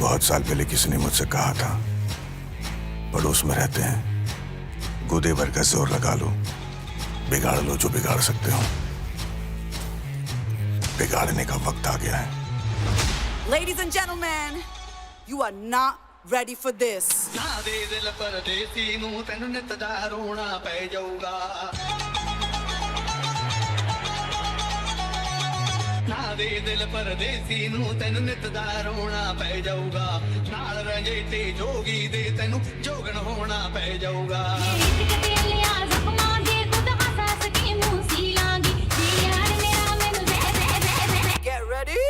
बहुत साल पहले किसी ने मुझसे कहा था, पड़ोस में रहते हैं, गूदे भर का जोर लगा लो, बिगाड़ लो जो बिगाड़ सकते हो। बिगाड़ने का वक्त आ गया है। Ladies and gentlemen, you are not ready for this. ना दे दिल परदेसी नू तैनू नित दा रोना पै जाऊगा। ना दे दिल परदेसी नू तैनू नित दा रोना पै जाऊगा। नाल रंजे ते जोगी दे तैनू जोगन होना पै जाऊगा। Get ready.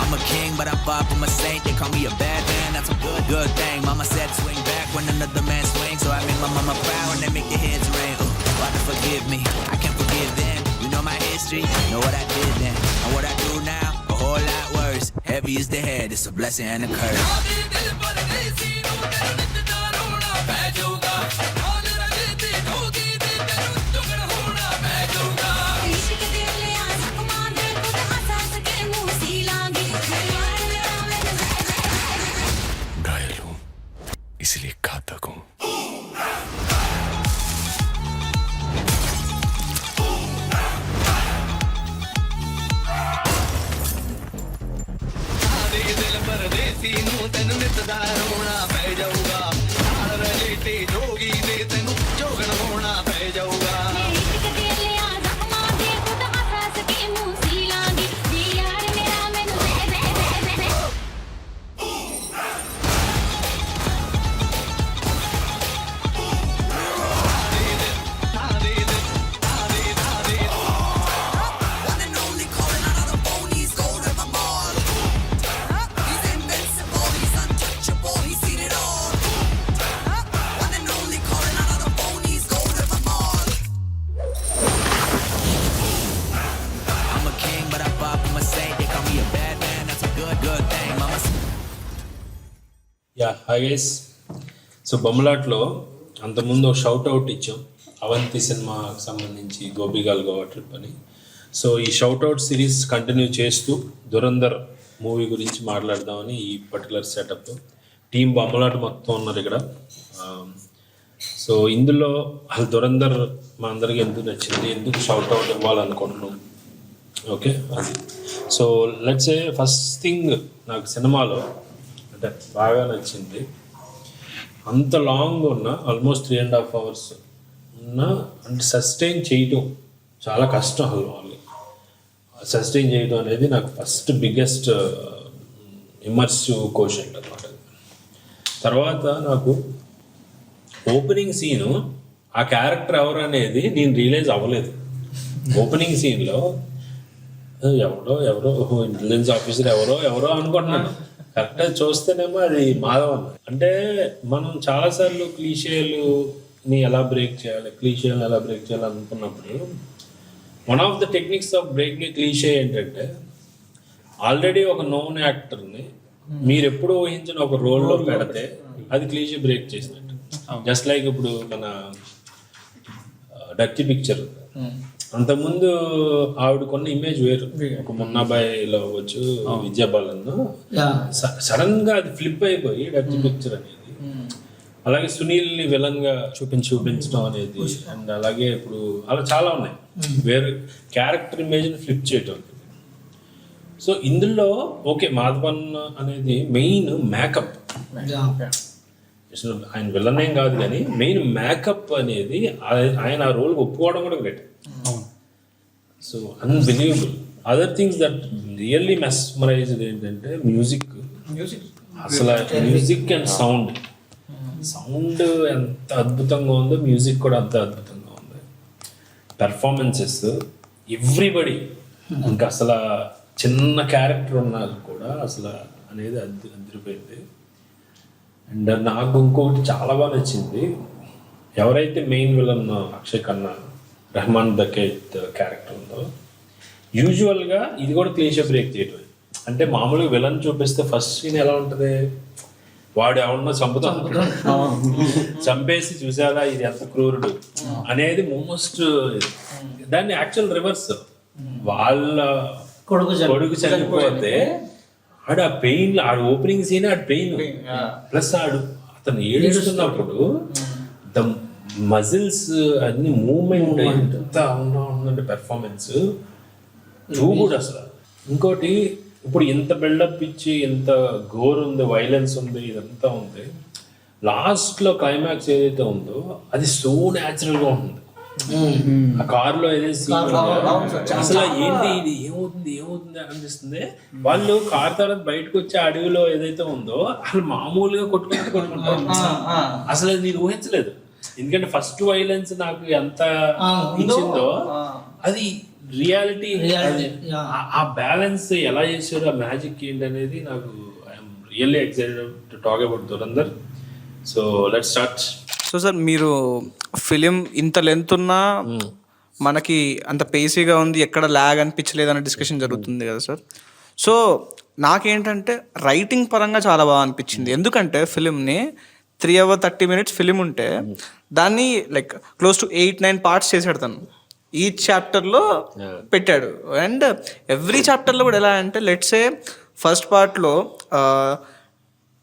I'm a king, but I'm far from a saint. They call me a bad man, that's a good thing. Mama said swing back when another man swings, so I make my mama proud and they make their heads ring. Why to forgive me? I can't forgive them. You know my history, know what I did then, and what I do now, a whole lot worse. Heavy is the head, it's a blessing and a curse. घायल हूं, इसलिए घातक हूं। ना दे दिल परदेसी नू तैनू नित दा रोना पै जाऊगा। नाल रंजे ते जोगी दे तैनू जोगन होना पै जाऊगा। I'm a king, but I'm far from a saint. They call me a bad man, that's a good thing. Mama hi guys. So బొమ్మలాట్లో అంతకుముందు షౌట్ అవుట్ ఇచ్చాం అవంతి సినిమాకి సంబంధించి గోపిగాల్ గోవా ట్రిప్ అని. సో ఈ షౌట్ అవుట్ సిరీస్ కంటిన్యూ చేస్తూ Dhurandhar movie గురించి మాట్లాడదామని ఈ పర్టికులర్ సెటప్. టీం బొమ్మలాట మొత్తం ఉన్నారు ఇక్కడ. సో ఇందులో అసలు దురంధర్ మా అందరికీ ఎందుకు నచ్చింది, ఎందుకు షౌట్ అవుట్ ఇవ్వాలనుకుంటున్నాం, ఓకే అది. So let's A first thing నాకు సినిమాలో అంటే బాగా నచ్చింది, అంత లాంగ్ ఉన్న ఆల్మోస్ట్ 3.5 hours ఉన్న అంటే సస్టైన్ చేయటం చాలా కష్టం. అసలు వాళ్ళు సస్టైన్ చేయడం అనేది నాకు ఫస్ట్ బిగ్గెస్ట్ ఇమర్సివ్ క్వశ్చన్ అనమాట. తర్వాత నాకు ఓపెనింగ్ సీను ఆ క్యారెక్టర్ ఎవరు అనేది నేను రియలైజ్ అవ్వలేదు. ఓపెనింగ్ సీన్లో ఎవరో ఇంటెలిజెన్స్ ఆఫీసర్ ఎవరో అనుకుంటున్నాను. కరెక్ట్గా చూస్తేనేమో అది మాధవన్. అంటే మనం చాలాసార్లు క్లీషేలుని ఎలా బ్రేక్ చేయాలి అనుకున్నప్పుడు one of the techniques of breaking cliche ఏంటంటే ఆల్రెడీ ఒక నోన్ యాక్టర్ని మీరు ఎప్పుడు ఊహించిన ఒక రోల్లో పెడితే అది క్లీషే బ్రేక్ చేసినట్టు. జస్ట్ లైక్ ఇప్పుడు మన డర్టీ పిక్చర్, అంతకుముందు ఆవిడకున్న ఇమేజ్ వేరు. ఒక మున్నాబాయిలో అవ్వచ్చు, విద్యాబాలన్, సడన్ గా అది ఫ్లిప్ అయిపోయి డర్టీ పిక్చర్ అనేది. అలాగే సునీల్ని విలన్ గా చూపించడం అనేది, అండ్ అలాగే ఇప్పుడు అలా చాలా ఉన్నాయి వేరే క్యారెక్టర్ ఇమేజ్ ని ఫ్లిప్ చేయటం. సో ఇందులో ఓకే మాధవన్ అనేది మెయిన్ మేకప్, ఆయన విలన్ ఏం కాదు కానీ మెయిన్ మేకప్ అనేది ఆయన ఆ రోల్ ఒప్పుకోవడం కూడా great. So unbelievable. Other things that really mesmerised ఏంటంటే మ్యూజిక్. అసలు మ్యూజిక్ అండ్ సౌండ్ ఎంత అద్భుతంగా ఉందో మ్యూజిక్ కూడా అంత అద్భుతంగా ఉంది. పెర్ఫార్మెన్సెస్ ఎవ్రీబడి, ఇంకా అసలు చిన్న క్యారెక్టర్ ఉన్నారు కూడా అసలు అనేది అదిరిపోయింది. అండ్ నాకు ఇంకొకటి చాలా బాగా నచ్చింది, ఎవరైతే main villain Akshaye Khanna Rehman Dakait character ఉందో, యూజువల్గా ఇది కూడా క్లీషే బ్రేక్ చేయటం. అంటే మామూలుగా విలన్ చూపిస్తే ఫస్ట్ సీన్ ఎలా ఉంటుంది, వాడు ఎవరన్నా చంపేసి చూసారా ఇది ఎంత క్రూరుడు అనేది మోస్ట్. దాన్ని యాక్చువల్ రివర్స్, వాళ్ళ కొడుకు చనిపోతే ఆడ ఆ పెయిన్, ఆడ ఓపెనింగ్ సీన్ ఆడ పెయిన్ ప్లస్ అతను ఏడుస్తున్నప్పుడు ద మజిల్స్ అన్ని మూమెంట్ ఎంత ఉందంటే పెర్ఫార్మెన్స్ టూ గుడ్ అసలు. ఇంకోటి ఇప్పుడు ఎంత బిల్డప్ ఇచ్చి ఎంత గోర్ ఉంది, వైలెన్స్ ఉంది, ఇదంతా ఉంది, లాస్ట్లో క్లైమాక్స్ ఏదైతే ఉందో అది సో న్యాచురల్ గా ఉంటుంది. ఆ కార్ లో ఏదైతే అసలు ఏంటి ఇది ఏమవుతుంది అనిపిస్తుంది. వాళ్ళు కార్ తర్వాత బయటకు వచ్చే అడవిలో ఏదైతే ఉందో అసలు మామూలుగా కొట్టుకుంటారు. అసలు అది నేను ఊహించలేదు. ఎందుకంటే ఫస్ట్ వైలెన్స్ నాకు ఎంత ఇచ్చిందో అది రియాలిటీ, ఆ బ్యాలెన్స్ ఎలా చేశారు, ఆ మ్యాజిక్ ఏంటి అనేది నాకు I'm really excited to talk about Dhurandhar. So let's start. So sir, మీరు ఫిలిం ఇంత లెంత్ ఉన్నా మనకి అంత పేసీగా ఉంది, ఎక్కడ ల్యాగ్ అనిపించలేదు అనే డిస్కషన్ జరుగుతుంది కదా సార్. సో నాకేంటంటే రైటింగ్ పరంగా చాలా బాగా అనిపించింది. ఎందుకంటే ఫిలింని 3 hours 30 minutes ఫిలిం ఉంటే దాన్ని లైక్ క్లోజ్ టు 8-9 parts చేశాడు తను. ఈచ్ చాప్టర్లో పెట్టాడు. అండ్ ఎవ్రీ చాప్టర్లో కూడా ఎలా అంటే లెట్సే ఫస్ట్ పార్ట్లో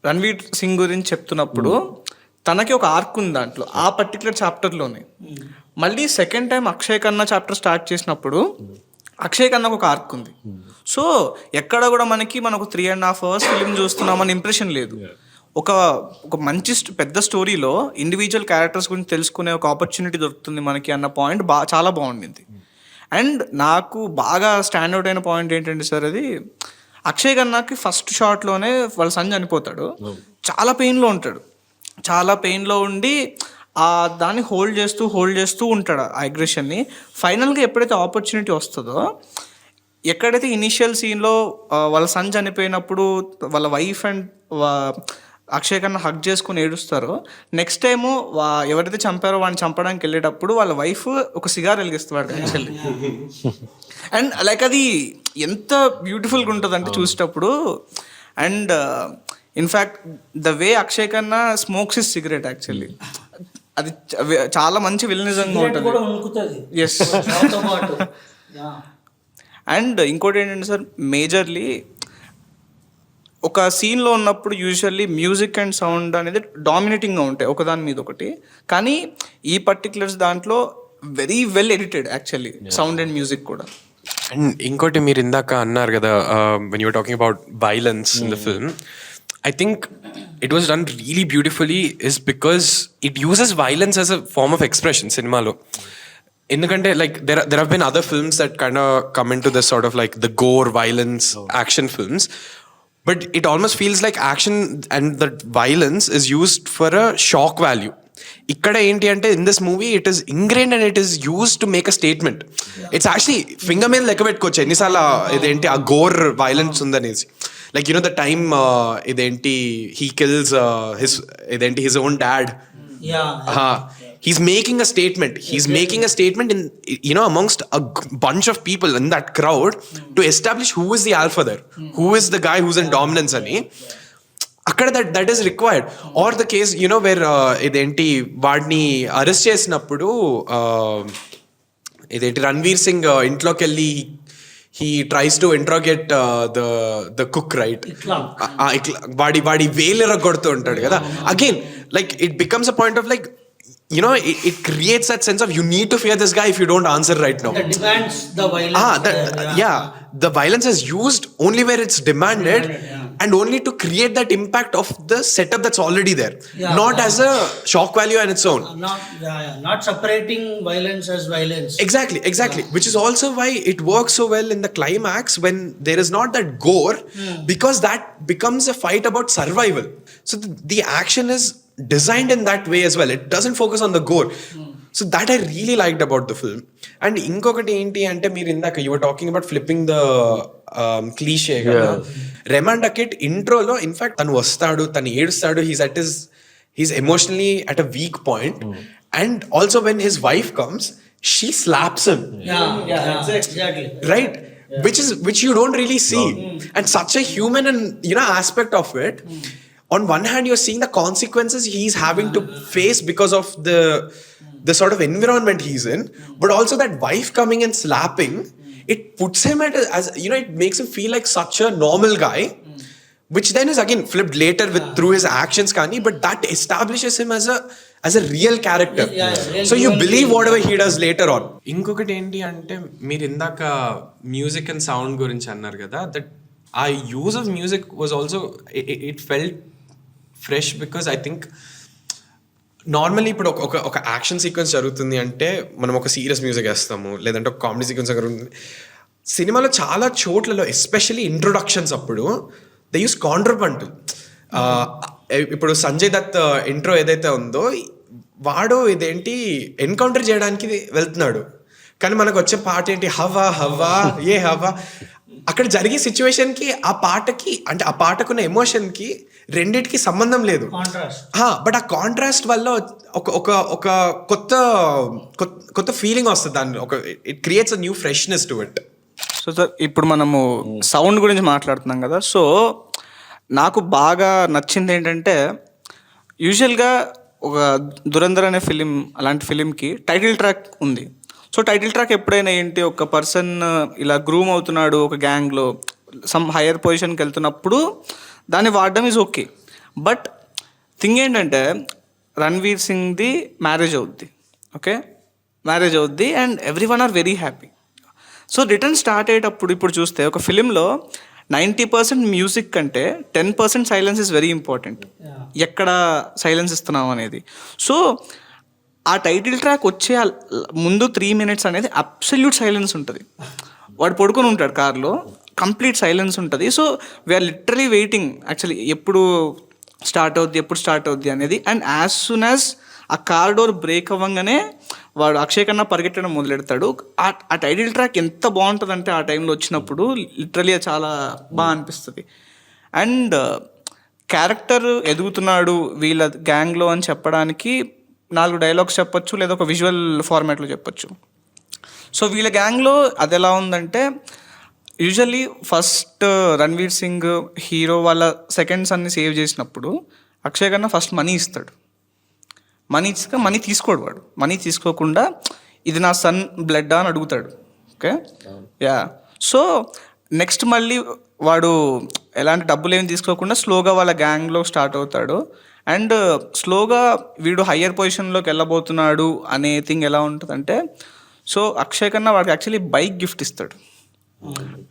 రణ్వీర్ సింగ్ గురించి చెప్తున్నప్పుడు తనకి ఒక ఆర్క్ ఉంది దాంట్లో, ఆ పర్టికులర్ చాప్టర్లోనే. మళ్ళీ second time Akshay Khanna chapter start చేసినప్పుడు అక్షయ్ ఖన్నాకు ఒక ఆర్క్ ఉంది. సో ఎక్కడ కూడా మనకు 3.5 hours ఫిలిం చూస్తున్నామని ఇంప్రెషన్ లేదు. ఒక మంచి పెద్ద స్టోరీలో ఇండివిజువల్ క్యారెక్టర్స్ గురించి తెలుసుకునే ఒక ఆపర్చునిటీ దొరుకుతుంది మనకి అన్న పాయింట్ చాలా బాగుండింది. అండ్ నాకు బాగా స్టాండ్అవుట్ అయిన పాయింట్ ఏంటంటే సార్, అది అక్షయ్ ఖన్నాకి ఫస్ట్ షాట్లోనే వాళ్ళ సన్ చనిపోతాడు, చాలా పెయిన్లో ఉంటాడు. చాలా పెయిన్లో ఉండి దాన్ని హోల్డ్ చేస్తూ ఉంటాడు ఆ అగ్రెషన్ని. ఫైనల్గా ఎప్పుడైతే ఆపర్చునిటీ వస్తుందో, ఎక్కడైతే ఇనిషియల్ సీన్లో వాళ్ళ సన్ చనిపోయినప్పుడు వాళ్ళ wife and Akshay Khanna hug చేసుకుని ఏడుస్తారో, నెక్స్ట్ టైము ఎవరైతే చంపారో వాడిని చంపడానికి వెళ్ళేటప్పుడు వాళ్ళ వైఫ్ ఒక సిగార్ వెలిగిస్తాడు యాక్చువల్లీ. అండ్ లైక్ అది ఎంత బ్యూటిఫుల్గా ఉంటుంది అంటే చూసేటప్పుడు. And in fact the way Akshay Khanna smokes is cigarette actually, అది చాలా మంచి విలనిజంగా ఉంటుంది. ఎస్. అండ్ ఇంకోటి ఏంటంటే సార్, మేజర్లీ ఒక సీన్లో ఉన్నప్పుడు యూజువల్లీ మ్యూజిక్ అండ్ సౌండ్ అనేది డామినేటింగ్గా ఉంటాయి ఒకదాని మీద ఒకటి. కానీ ఈ పర్టిక్యులర్స్ దాంట్లో very well edited actually, sound and music కూడా. అండ్ ఇంకోటి మీరు ఇందాక అన్నారు కదా, when you're talking about violence in the film, I think it was done really beautifully is because it uses violence as a form of expression cinema lo. Endukante like there have been other films that kind of come into this sort of like the gore violence action films, but it almost feels like action and the violence is used for a shock value. Ikkada enti ante in this movie it is ingrained and it is used to make a statement. It's actually finger మీద లెక్క పెట్టుకోవచ్చు ఎన్నిసార్లు ఇదేంటి ఆ Gor violence ఉందనేసి. Like, you know, the time he kills his own dad. Yeah. He's making a statement. He's making a statement in, you know, amongst a bunch of people in that crowd to establish who is the alpha there, who is the guy who's in dominance ani. Akkada that is required. Or the case, you know, where vaadni arrest chesinappudu Ranveer Singh intloki kelli he tries to interrogate the cook, right? Badi velera kodtu untadu kada. Again, like it becomes a point of like, you know, it creates that sense of you need to fear this guy if you don't answer right now. That demands the violence. The violence is used only where it's demanded, and only to create that impact of the setup that's already there, not as a shock value on its own. Not separating violence as violence. Exactly. Which is also why it works so well in the climax when there is not that gore, because that becomes a fight about survival. So the action is designed in that way as well. It doesn't focus on the gore. So that I really liked about the film. And inkokati enti ante meer indaka you were talking about flipping the cliche kada. Reman Duckett intro lo in fact tanu vastadu, tanu edustadu, he's emotionally at a weak point. And also when his wife comes, she slaps him. Exactly. Right? Which you don't really see. And such a human and, you know, aspect of it. On one hand, you're seeing the consequences he's having to face because of the sort of environment he's in, but also that wife coming and slapping, it puts him as you know, it makes him feel like such a normal guy which then is again flipped later with through his actions kani, but that establishes him as a real character. real So you human believe being. whatever he does later on. ఇంకొకటి ఏంటి అంటే మీరు ఇందాక music and sound గురించి అన్నారు కదా, that ఆ use of music was also it felt fresh because I think normally ఇప్పుడు ఒక యాక్షన్ సీక్వెన్స్ జరుగుతుంది అంటే మనం ఒక సీరియస్ మ్యూజిక్ వేస్తాము, లేదంటే ఒక కామెడీ సీక్వెన్స్ జరుగుతుంది. సినిమాలో చాలా చోట్లలో ఎస్పెషల్లీ ఇంట్రొడక్షన్స్ అప్పుడు దే యూస్ కాంట్రపంట్. ఇప్పుడు సంజయ్ దత్ ఇంట్రో ఏదైతే ఉందో వాడు ఇదేంటి ఎన్కౌంటర్ చేయడానికి వెళ్తున్నాడు, కానీ మనకు వచ్చే పాట ఏంటి హవా హవా ఏ హవా. అక్కడ జరిగే సిచ్యువేషన్కి ఆ పాటకి అంటే ఆ పాటకున్న ఎమోషన్కి రెండిటికి సంబంధం లేదు. బట్ ఆ కాంట్రాస్ట్ వల్ల ఒక కొత్త ఫీలింగ్ వస్తుంది దాన్ని, it creates a new freshness to it. So sir ఇప్పుడు మనము సౌండ్ గురించి మాట్లాడుతున్నాం కదా, సో నాకు బాగా నచ్చింది ఏంటంటే యూజువల్గా ఒక దురంధర్ అనే ఫిలిం అలాంటి ఫిలింకి టైటిల్ ట్రాక్ ఉంది. సో టైటిల్ ట్రాక్ ఎప్పుడైనా ఏంటి ఒక పర్సన్ ఇలా గ్రూమ్ అవుతున్నాడు ఒక గ్యాంగ్లో సమ్ హయ్యర్ పొజిషన్కి వెళ్తున్నప్పుడు దాన్ని వాడడం ఈజ్ ఓకే. బట్ థింగ్ ఏంటంటే రణ్వీర్ సింగ్ది మ్యారేజ్ అవుద్ది, ఓకే మ్యారేజ్ అవుద్ది and every one or very happy. So return start అయ్యేటప్పుడు ఇప్పుడు చూస్తే ఒక ఫిలింలో 90% మ్యూజిక్ కంటే 10% సైలెన్స్ ఇస్ వెరీ ఇంపార్టెంట్. ఎక్కడ సైలెన్స్ ఇస్తున్నాం అనేది. సో ఆ టైటిల్ ట్రాక్ వచ్చే ముందు 3 minutes అనేది అబ్సల్యూట్ సైలెన్స్ ఉంటుంది. వాడు పడుకొని ఉంటాడు కార్లో, కంప్లీట్ సైలెన్స్ ఉంటుంది. So we're literally waiting actually ఎప్పుడు స్టార్ట్ అవుద్ది అనేది. అండ్ యాజ్ సూన్ యాజ్ ఆ కార్ డోర్ బ్రేక్ అవ్వగానే వాడు అక్షయ్ ఖన్నా పరిగెట్టడం మొదలెడతాడు. ఆ టైటిల్ ట్రాక్ ఎంత బాగుంటుందంటే ఆ టైంలో వచ్చినప్పుడు లిటరలీ చాలా బాగా అనిపిస్తుంది. అండ్ క్యారెక్టర్ ఎదుగుతున్నాడు వీళ్ళ గ్యాంగ్లో అని చెప్పడానికి 4 డైలాగ్స్ చెప్పొచ్చు, లేదా ఒక విజువల్ ఫార్మాట్లో చెప్పొచ్చు. సో వీళ్ళ గ్యాంగ్లో అది ఎలా ఉందంటే usually first Ranveer Singh hero వాళ్ళ సెకండ్స్ అన్ని సేవ్ చేసినప్పుడు అక్షయ్ ఖన్నా ఫస్ట్ మనీ ఇస్తాడు. మనీ తీసుకోడు వాడు. మనీ తీసుకోకుండా ఇది నా సన్ బ్లడ్ అని అడుగుతాడు, ఓకే యా. సో నెక్స్ట్ మళ్ళీ వాడు ఎలాంటి డబ్బులు ఏమి తీసుకోకుండా స్లోగా వాళ్ళ గ్యాంగ్లో స్టార్ట్ అవుతాడు. అండ్ స్లోగా వీడు హయ్యర్ పొజిషన్లోకి వెళ్ళబోతున్నాడు అనే థింగ్ ఎలా ఉంటుందంటే, సో అక్షయ్ ఖన్నా వాడికి యాక్చువల్లీ బైక్ గిఫ్ట్ ఇస్తాడు.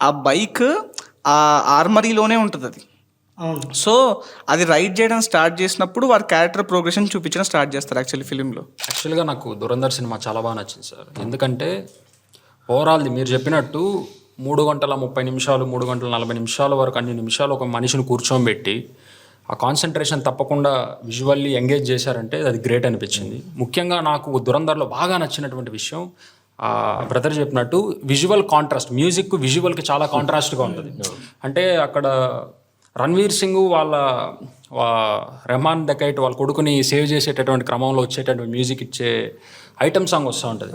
ఆ బైక్ ఆ ఆర్మరీలోనే ఉంటుంది అది. సో అది రైడ్ చేయడం స్టార్ట్ చేసినప్పుడు వారి క్యారెక్టర్ ప్రోగ్రెషన్ చూపించడం స్టార్ట్ చేస్తారు యాక్చువల్లీ ఫిలింలో. యాక్చువల్గా నాకు దురంధర్ సినిమా చాలా బాగా నచ్చింది సార్. ఎందుకంటే ఓవరాల్ది మీరు చెప్పినట్టు 3 గంటల 30 నిమిషాలు 3 గంటల 40 నిమిషాల వరకు అన్ని నిమిషాలు ఒక మనిషిని కూర్చోబెట్టి ఆ కాన్సన్ట్రేషన్ తప్పకుండా విజువల్లీ ఎంగేజ్ చేశారంటే అది గ్రేట్ అనిపించింది. ముఖ్యంగా నాకు దురంధర్లో బాగా నచ్చినటువంటి విషయం బ్రదర్ చెప్పినట్టు విజువల్ కాంట్రాస్ట్, మ్యూజిక్ విజువల్కి చాలా కాంట్రాస్ట్గా ఉంటుంది. అంటే అక్కడ రణ్వీర్ సింగ్ వాళ్ళ రెహమాన్ డకైట్ వాళ్ళ కొడుకుని సేవ్ చేసేటటువంటి క్రమంలో వచ్చేటటువంటి మ్యూజిక్ ఇచ్చే ఐటమ్ సాంగ్ వస్తూ ఉంటుంది,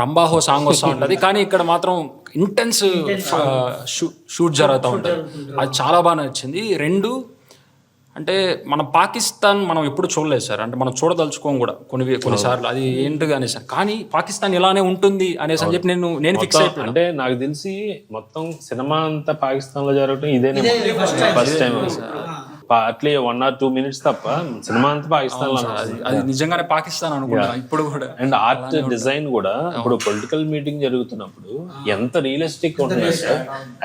రంబాహో సాంగ్ వస్తూ ఉంటుంది. కానీ ఇక్కడ మాత్రం ఇంటెన్స్ షూట్ జరుగుతూ ఉంటుంది. అది చాలా బాగా నచ్చింది. 2 అంటే మన పాకిస్తాన్ మనం ఎప్పుడు చూడలేదు సార్, అంటే మనం చూడదలుచుకోం కూడా కొన్నిసార్లు అది ఏంటిగా అనేసి, కానీ పాకిస్తాన్ ఇలానే ఉంటుంది అనేసి అని చెప్పి నేను ఫిక్స్ అయిపోయాను. అంటే నాకు తెలిసి మొత్తం సినిమా అంతా పాకిస్తాన్ లో జరగడం ఇదేనే ఫస్ట్ టైం. అట్లే 1 or 2 minutes తప్ప సినిమా అంతా పాకిస్తాన్ లో అది నిజంగానే పాకిస్తాన్ అనుకుంటా ఇప్పుడు కూడా. అండ్ ఆర్ట్ డిజైన్ కూడా ఇప్పుడు పొలిటికల్ మీటింగ్ జరుగుతున్నప్పుడు ఎంత రియలిస్టిక్ ఉంటుందంటే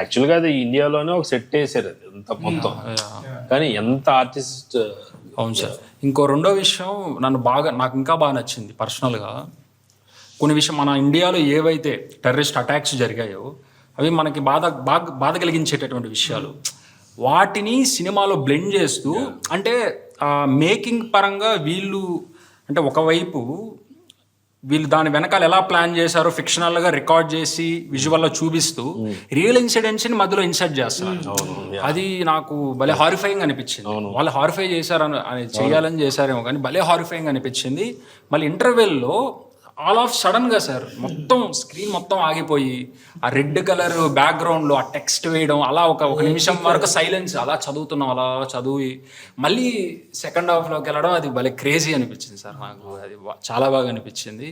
యాక్చువల్ గా అది ఇండియాలోనే ఒక సెట్ వేసారు ఎంత మొత్తం, కానీ ఎంత ఆర్టిస్ట్. అవును సార్. ఇంకో రెండో విషయం నాకు ఇంకా బాగా నచ్చింది పర్సనల్గా. కొన్ని విషయం మన ఇండియాలో ఏవైతే టెర్రరిస్ట్ అటాక్స్ జరిగాయో అవి మనకి బాధ కలిగించేటటువంటి విషయాలు, వాటిని సినిమాలో బ్లెండ్ చేస్తూ, అంటే మేకింగ్ పరంగా వీళ్ళు అంటే ఒకవైపు వీళ్ళు దాని వెనకాల ఎలా ప్లాన్ చేశారో ఫిక్షనల్గా రికార్డ్ చేసి విజువల్లో చూపిస్తూ రియల్ ఇన్సిడెంట్స్ని మధ్యలో ఇన్సర్ట్ చేస్తారు. అది నాకు భలే హారిఫైయింగ్ అనిపించింది. వాళ్ళు హారిఫై చేశారని చేయాలని చేశారేమో కానీ భలే హారిఫైయింగ్ అనిపించింది. మళ్ళీ ఇంటర్వెల్లో ఆల్ ఆఫ్ సడన్గా సార్ మొత్తం స్క్రీన్ మొత్తం ఆగిపోయి ఆ రెడ్ కలర్ బ్యాక్గ్రౌండ్లో ఆ టెక్స్ట్ వేయడం, అలా ఒక నిమిషం వరకు సైలెన్స్, అలా చదువుతున్నాం, అలా చదివి మళ్ళీ సెకండ్ హాఫ్లోకి వెళ్ళడం, అది భలే క్రేజీ అనిపించింది సార్ నాకు. అది చాలా బాగా అనిపించింది.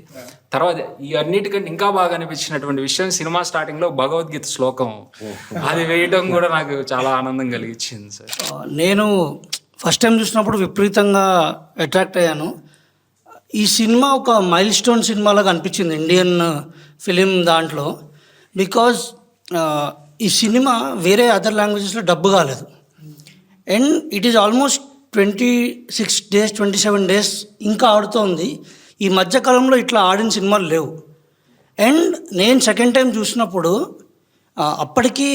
తర్వాత ఈ అన్నిటికంటే ఇంకా బాగా అనిపించినటువంటి విషయం, సినిమా స్టార్టింగ్లో భగవద్గీత శ్లోకం అది వేయడం కూడా నాకు చాలా ఆనందం కలిగించింది సార్. నేను ఫస్ట్ టైం చూసినప్పుడు విపరీతంగా అట్రాక్ట్ అయ్యాను. ఈ సినిమా ఒక మైల్ స్టోన్ సినిమాలాగా అనిపించింది ఇండియన్ ఫిలిం దాంట్లో. బికాజ్ ఈ సినిమా వేరే అదర్ లాంగ్వేజెస్లో డబ్బు కాలేదు. And it is almost 26 days 27 days ఇంకా ఆడుతోంది. ఈ మధ్యకాలంలో ఇట్లా ఆడిన సినిమాలు లేవు. అండ్ నేను సెకండ్ టైం చూసినప్పుడు అప్పటికి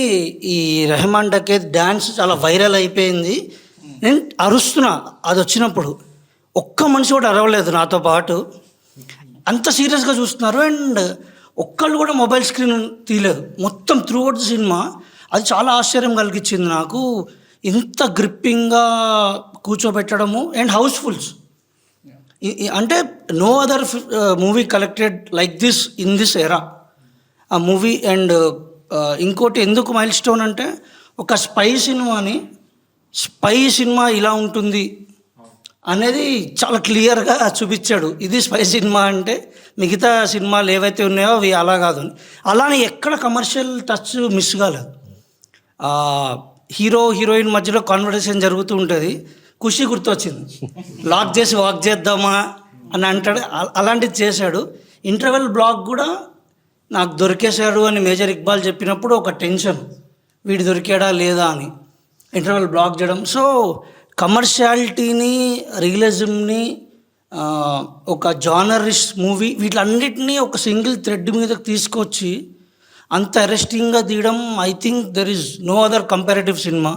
ఈ రెహమాన్ డకేత్ డ్యాన్స్ చాలా వైరల్ అయిపోయింది. నేను అరుస్తున్నా అది వచ్చినప్పుడు, ఒక్క మనిషి కూడా అరవలేదు నాతో పాటు, అంత సీరియస్గా చూస్తున్నారు. అండ్ ఒక్కళ్ళు కూడా మొబైల్ స్క్రీన్ తీయలేదు మొత్తం త్రూ అవుట్ ది సినిమా. అది చాలా ఆశ్చర్యం కలిగించింది నాకు, ఇంత గ్రిప్పింగ్గా కూర్చోబెట్టడము. అండ్ హౌస్ఫుల్స్ అంటే no other movie collected like this in this era ఆ మూవీ. అండ్ ఇంకోటి ఎందుకు మైల్ స్టోన్ అంటే, ఒక స్పై సినిమా ఇలా ఉంటుంది అనేది చాలా క్లియర్గా చూపించాడు. ఇది స్పై సినిమా అంటే మిగతా సినిమాలు ఏవైతే ఉన్నాయో అవి అలా కాదు. అలానే ఎక్కడ కమర్షియల్ టచ్ మిస్ కాలేదు. హీరో హీరోయిన్ మధ్యలో కాన్వర్సేషన్ జరుగుతూ ఉంటుంది, ఖుషి గుర్తొచ్చింది, లాక్ చేసి వాక్ చేద్దామా అని అంటాడు, అలాంటిది చేశాడు. ఇంటర్వెల్ బ్లాక్ కూడా నాకు దొరికేశాడు అని మేజర్ ఇక్బాల్ చెప్పినప్పుడు ఒక టెన్షన్, వీడు దొరికాడా లేదా అని ఇంటర్వెల్ బ్లాక్ చేయడం. సో కమర్షియాలిటీని, రియలిజంని, ఒక జానరిష్ మూవీ, వీటిలన్నిటినీ ఒక సింగిల్ థ్రెడ్ మీదకి తీసుకొచ్చి అంత అరెస్టింగ్గా తీయడం, I think there is no other comparative సినిమా.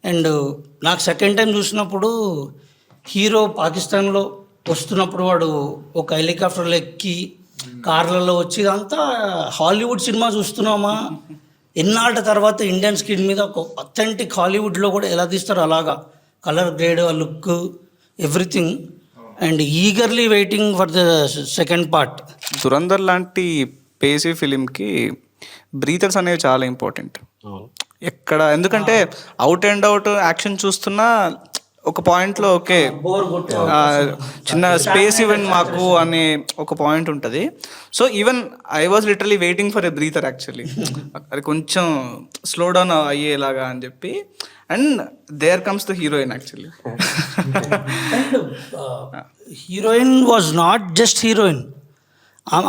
అండ్ నాకు సెకండ్ టైం చూసినప్పుడు హీరో పాకిస్తాన్లో వస్తున్నప్పుడు వాడు ఒక హెలికాప్టర్లో ఎక్కి కార్లలో వచ్చి, ఇదంతా హాలీవుడ్ సినిమా చూస్తున్నామా, ఎన్నాళ్ళ తర్వాత ఇండియన్ స్క్రీన్ మీద ఒక అథెంటిక్ హాలీవుడ్లో కూడా ఎలా తీస్తారో అలాగా, కలర్ గ్రేడ్, ఆ look, everything. And eagerly waiting for the second part. Dhurandhar లాంటి పేసీ ఫిలింకి బ్రీతర్స్ అనేవి చాలా ఇంపార్టెంట్. ఎక్కడ, ఎందుకంటే అవుట్ అండ్ అవుట్ యాక్షన్ చూస్తున్నా ఒక పాయింట్లో ఓకే చిన్న స్పేస్ ఇవ్వండి మాకు అనే ఒక పాయింట్ ఉంటుంది. So even I was literally waiting for a breather actually, అది కొంచెం స్లో డౌన్ అయ్యేలాగా అని చెప్పి. And there comes the heroine actually. Heroine was not just heroine,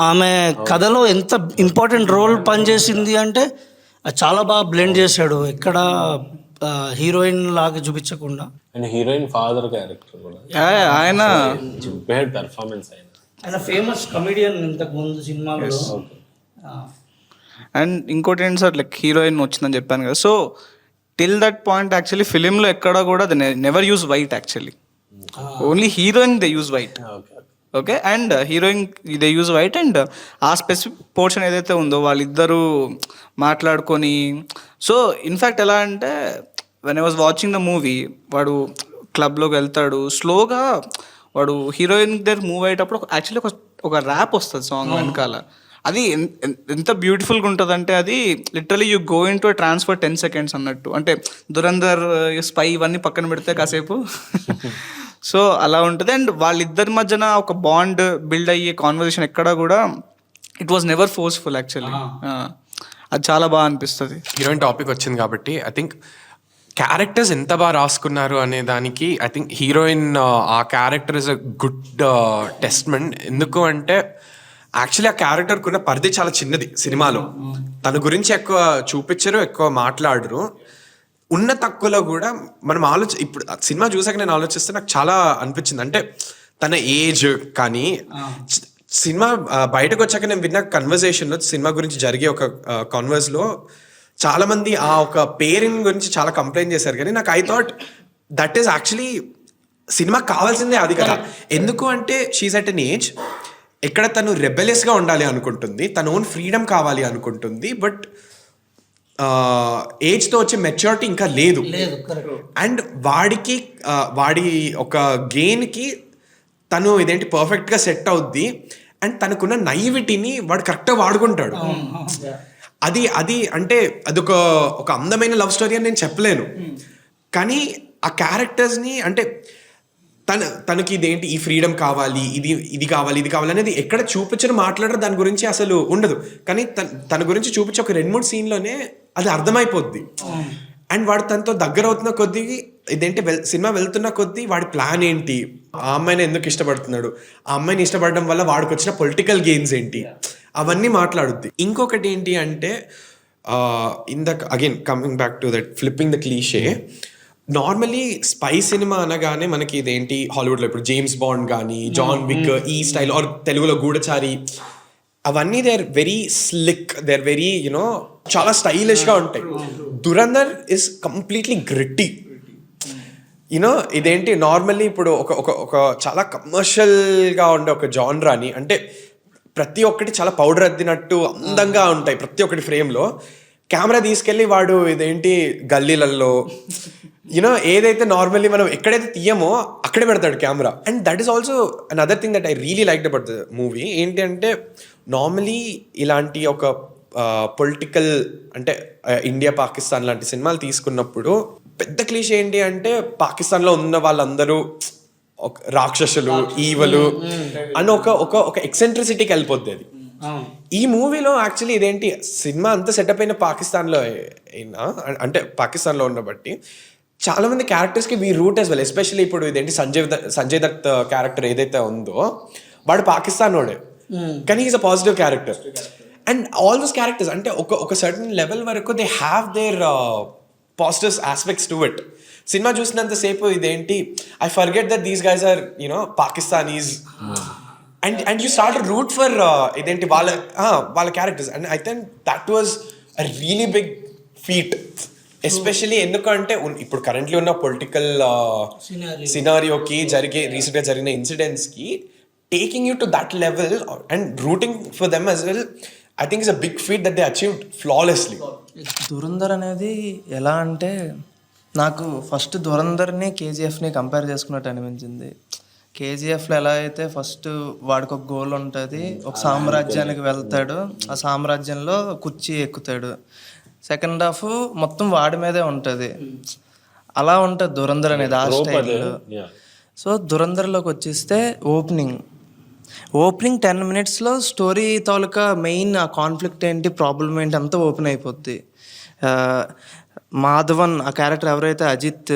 ఆమె కథలో ఎంత ఇంపార్టెంట్ రోల్ పనిచేసింది అంటే చాలా బాగా బ్లెండ్ చేశాడు, ఎక్కడ హీరోయిన్ లాగా చూపించకుండా. అండ్ హీరోయిన్ ఫాదర్ క్యారెక్టర్ కూడా ఆయన పెర్ఫార్మెన్స్, ఆయన ఫేమస్ కమెడియన్ ఇంతకు ముందు సినిమాలో. అండ్ ఇంకోటి ఏంటి సార్, లైక్ హీరోయిన్ వచ్చిందని చెప్పాను కదా, so till that point actually ఫిలింలో ఎక్కడ కూడా never use white actually, only heroine they use white. Okay, and heroine they use white. And ఆ స్పెసిఫిక్ పోర్షన్ ఏదైతే ఉందో వాళ్ళిద్దరూ మాట్లాడుకొని, సో ఇన్ఫ్యాక్ట్ ఎలా అంటే when I was watching the movie, వాడు క్లబ్లోకి వెళ్తాడు, స్లోగా వాడు హీరోయిన్ దగ్గర మూవ్ అయ్యేటప్పుడు యాక్చువల్లీ ఒక ర్యాప్ వస్తుంది సాంగ్ వెనకాల. అది ఎంత బ్యూటిఫుల్గా ఉంటుంది అంటే, అది literally you go into trance for 10 seconds అన్నట్టు. అంటే దురంధర్, స్పై ఇవన్నీ పక్కన పెడితే కాసేపు సో అలా ఉంటుంది. అండ్ వాళ్ళిద్దరి మధ్యన ఒక బాండ్ బిల్డ్ అయ్యే కాన్వర్సేషన్ ఎక్కడ కూడా it was never forceful actually. అది చాలా బాగా అనిపిస్తుంది. హీరోయిన్ టాపిక్ వచ్చింది కాబట్టి ఐ థింక్ క్యారెక్టర్స్ ఎంత బాగా రాసుకున్నారు అనే దానికి ఐ థింక్ హీరోయిన్ ఆ character is a good testament. ఎందుకు అంటే యాక్చువల్లీ ఆ క్యారెక్టర్కి ఉన్న పరిధి చాలా చిన్నది సినిమాలో, తన గురించి ఎక్కువ చూపించరు, ఎక్కువ మాట్లాడరు. ఉన్న తక్కువలో కూడా మనం ఇప్పుడు సినిమా చూసాక నేను ఆలోచిస్తే నాకు చాలా అనిపించింది. అంటే తన ఏజ్ కానీ సినిమా బయటకు వచ్చాక నేను విన్న కన్వర్జేషన్లో, సినిమా గురించి జరిగే ఒక కాన్వర్స్లో చాలామంది ఆ ఒక పేరెంట్ గురించి చాలా కంప్లైంట్ చేశారు. కానీ నాకు I thought that is actually cinema కావాల్సిందే అది కదా. ఎందుకు అంటే షీఈ్ అట్ ఎన్ ఏజ్ ఎక్కడ తను రెబెలియస్గా ఉండాలి అనుకుంటుంది, తన ఓన్ ఫ్రీడమ్ కావాలి అనుకుంటుంది, బట్ ఏజ్తో వచ్చే మెచ్యూరిటీ ఇంకా లేదు. అండ్ వాడి ఒక గెయిన్కి తను ఇదేంటి పర్ఫెక్ట్గా సెట్ అవుద్ది. అండ్ తనకున్న నైవిటీని వాడు కరెక్ట్గా వాడుకుంటాడు. అది అంటే అదొక అందమైన లవ్ స్టోరీ అని నేను చెప్పలేను, కానీ ఆ క్యారెక్టర్స్ని అంటే తనకి ఇదేంటి ఈ ఫ్రీడమ్ కావాలి, ఇది కావాలి అనేది ఎక్కడ చూపించడం మాట్లాడరు, దాని గురించి అసలు ఉండదు. కానీ తన గురించి చూపించే ఒక 2-3 సీన్లోనే అది అర్థమైపోద్ది. అండ్ వాడు తనతో దగ్గర అవుతున్న కొద్దీ ఇదేంటి సినిమా వెళ్తున్న కొద్దీ వాడి ప్లాన్ ఏంటి, ఆ అమ్మాయిని ఎందుకు ఇష్టపడుతున్నాడు, ఆ అమ్మాయిని ఇష్టపడడం వల్ల వాడికి వచ్చిన పొలిటికల్ గెయిన్స్ ఏంటి, అవన్నీ మాట్లాడుద్ది. ఇంకొకటి ఏంటి అంటే again coming back to that flipping the cliche, normally spy సినిమా అనగానే మనకి ఇదేంటి హాలీవుడ్లో ఇప్పుడు జేమ్స్ బాండ్ కానీ జాన్ విక్ ఈ స్టైల్, ఆర్ తెలుగులో గూఢచారి, అవన్నీ they are very slick, they are very you know చాలా స్టైలిష్గా ఉంటాయి. Dhurandhar is completely gritty. You know ఇదేంటి నార్మల్లీ ఇప్పుడు ఒక చాలా కమర్షియల్గా ఉండే ఒక జాన్రాని, అంటే ప్రతి ఒక్కటి చాలా పౌడర్ అద్దినట్టు అందంగా ఉంటాయి ప్రతి ఒక్కటి ఫ్రేమ్లో. కెమెరా తీసుకెళ్ళి వాడు ఇదేంటి గల్లీలలో యూనో ఏదైతే నార్మల్లీ మనం ఎక్కడైతే తీయమో అక్కడే పెడతాడు camera. And that is also another thing that I really liked about the movie. ఏంటి అంటే నార్మలీ ఇలాంటి ఒక పొలిటికల్ అంటే ఇండియా పాకిస్తాన్ లాంటి సినిమాలు తీసుకున్నప్పుడు పెద్ద క్లీష్ ఏంటి అంటే పాకిస్తాన్లో ఉన్న వాళ్ళందరూ రాక్షసులు, ఈవలు అని ఒక ఎక్సెంట్రిసిటీకి వెళ్ళిపోద్ది అది. ఈ మూవీలో యాక్చువల్లీ ఇదేంటి సినిమా అంతా సెటప్ అయిన పాకిస్తాన్లో అయినా, అంటే పాకిస్తాన్లో ఉన్న బట్టి చాలా మంది క్యారెక్టర్స్కి we root as well. Especially ఇప్పుడు ఇదేంటి సంజయ్ దత్ క్యారెక్టర్ ఏదైతే ఉందో వాడు పాకిస్తాన్ వాడే, కానీ is a positive character. And all those characters అంటే ఒక సర్టన్ లెవెల్ వరకు they have their positive aspects to it. Cinema చూసినంతసేపు ఇదేంటి I forget that these guys are you know Pakistanis, and you start root for ఇదేంటి వాళ్ళ క్యారెక్టర్స్. And I think that was a really big feat, especially ఎందుకంటే ఇప్పుడు currently ఉన్న political సినారియోకి రీసెంట్గా జరిగిన ఇన్సిడెంట్స్కి taking you to that level and rooting for them as well, I think it's a big feat that they achieved flawlessly. Dhurandhar అనేది ఎలా అంటే నాకు ఫస్ట్ దురంధర్ని కేజీఎఫ్ని కంపేర్ చేసుకున్నట్టు అనిపించింది. కేజీఎఫ్లో ఎలా అయితే ఫస్ట్ వాడికి ఒక గోల్ ఉంటుంది, ఒక సామ్రాజ్యానికి వెళ్తాడు, ఆ సామ్రాజ్యంలో కుర్చీ ఎక్కుతాడు, సెకండ్ హాఫ్ మొత్తం వాడి మీదే ఉంటుంది, అలా ఉంటుంది దురంధర్ అనేది ఆ స్టైల్లో. సో దురంధర్లోకి వచ్చేస్తే ఓపెనింగ్ 10 minutesలో స్టోరీ తాలూకా మెయిన్ ఆ కాన్ఫ్లిక్ట్ ఏంటి, ప్రాబ్లం ఏంటి అంతా ఓపెన్ అయిపోద్ది. మాధవన్ ఆ క్యారెక్టర్ ఎవరైతే అజిత్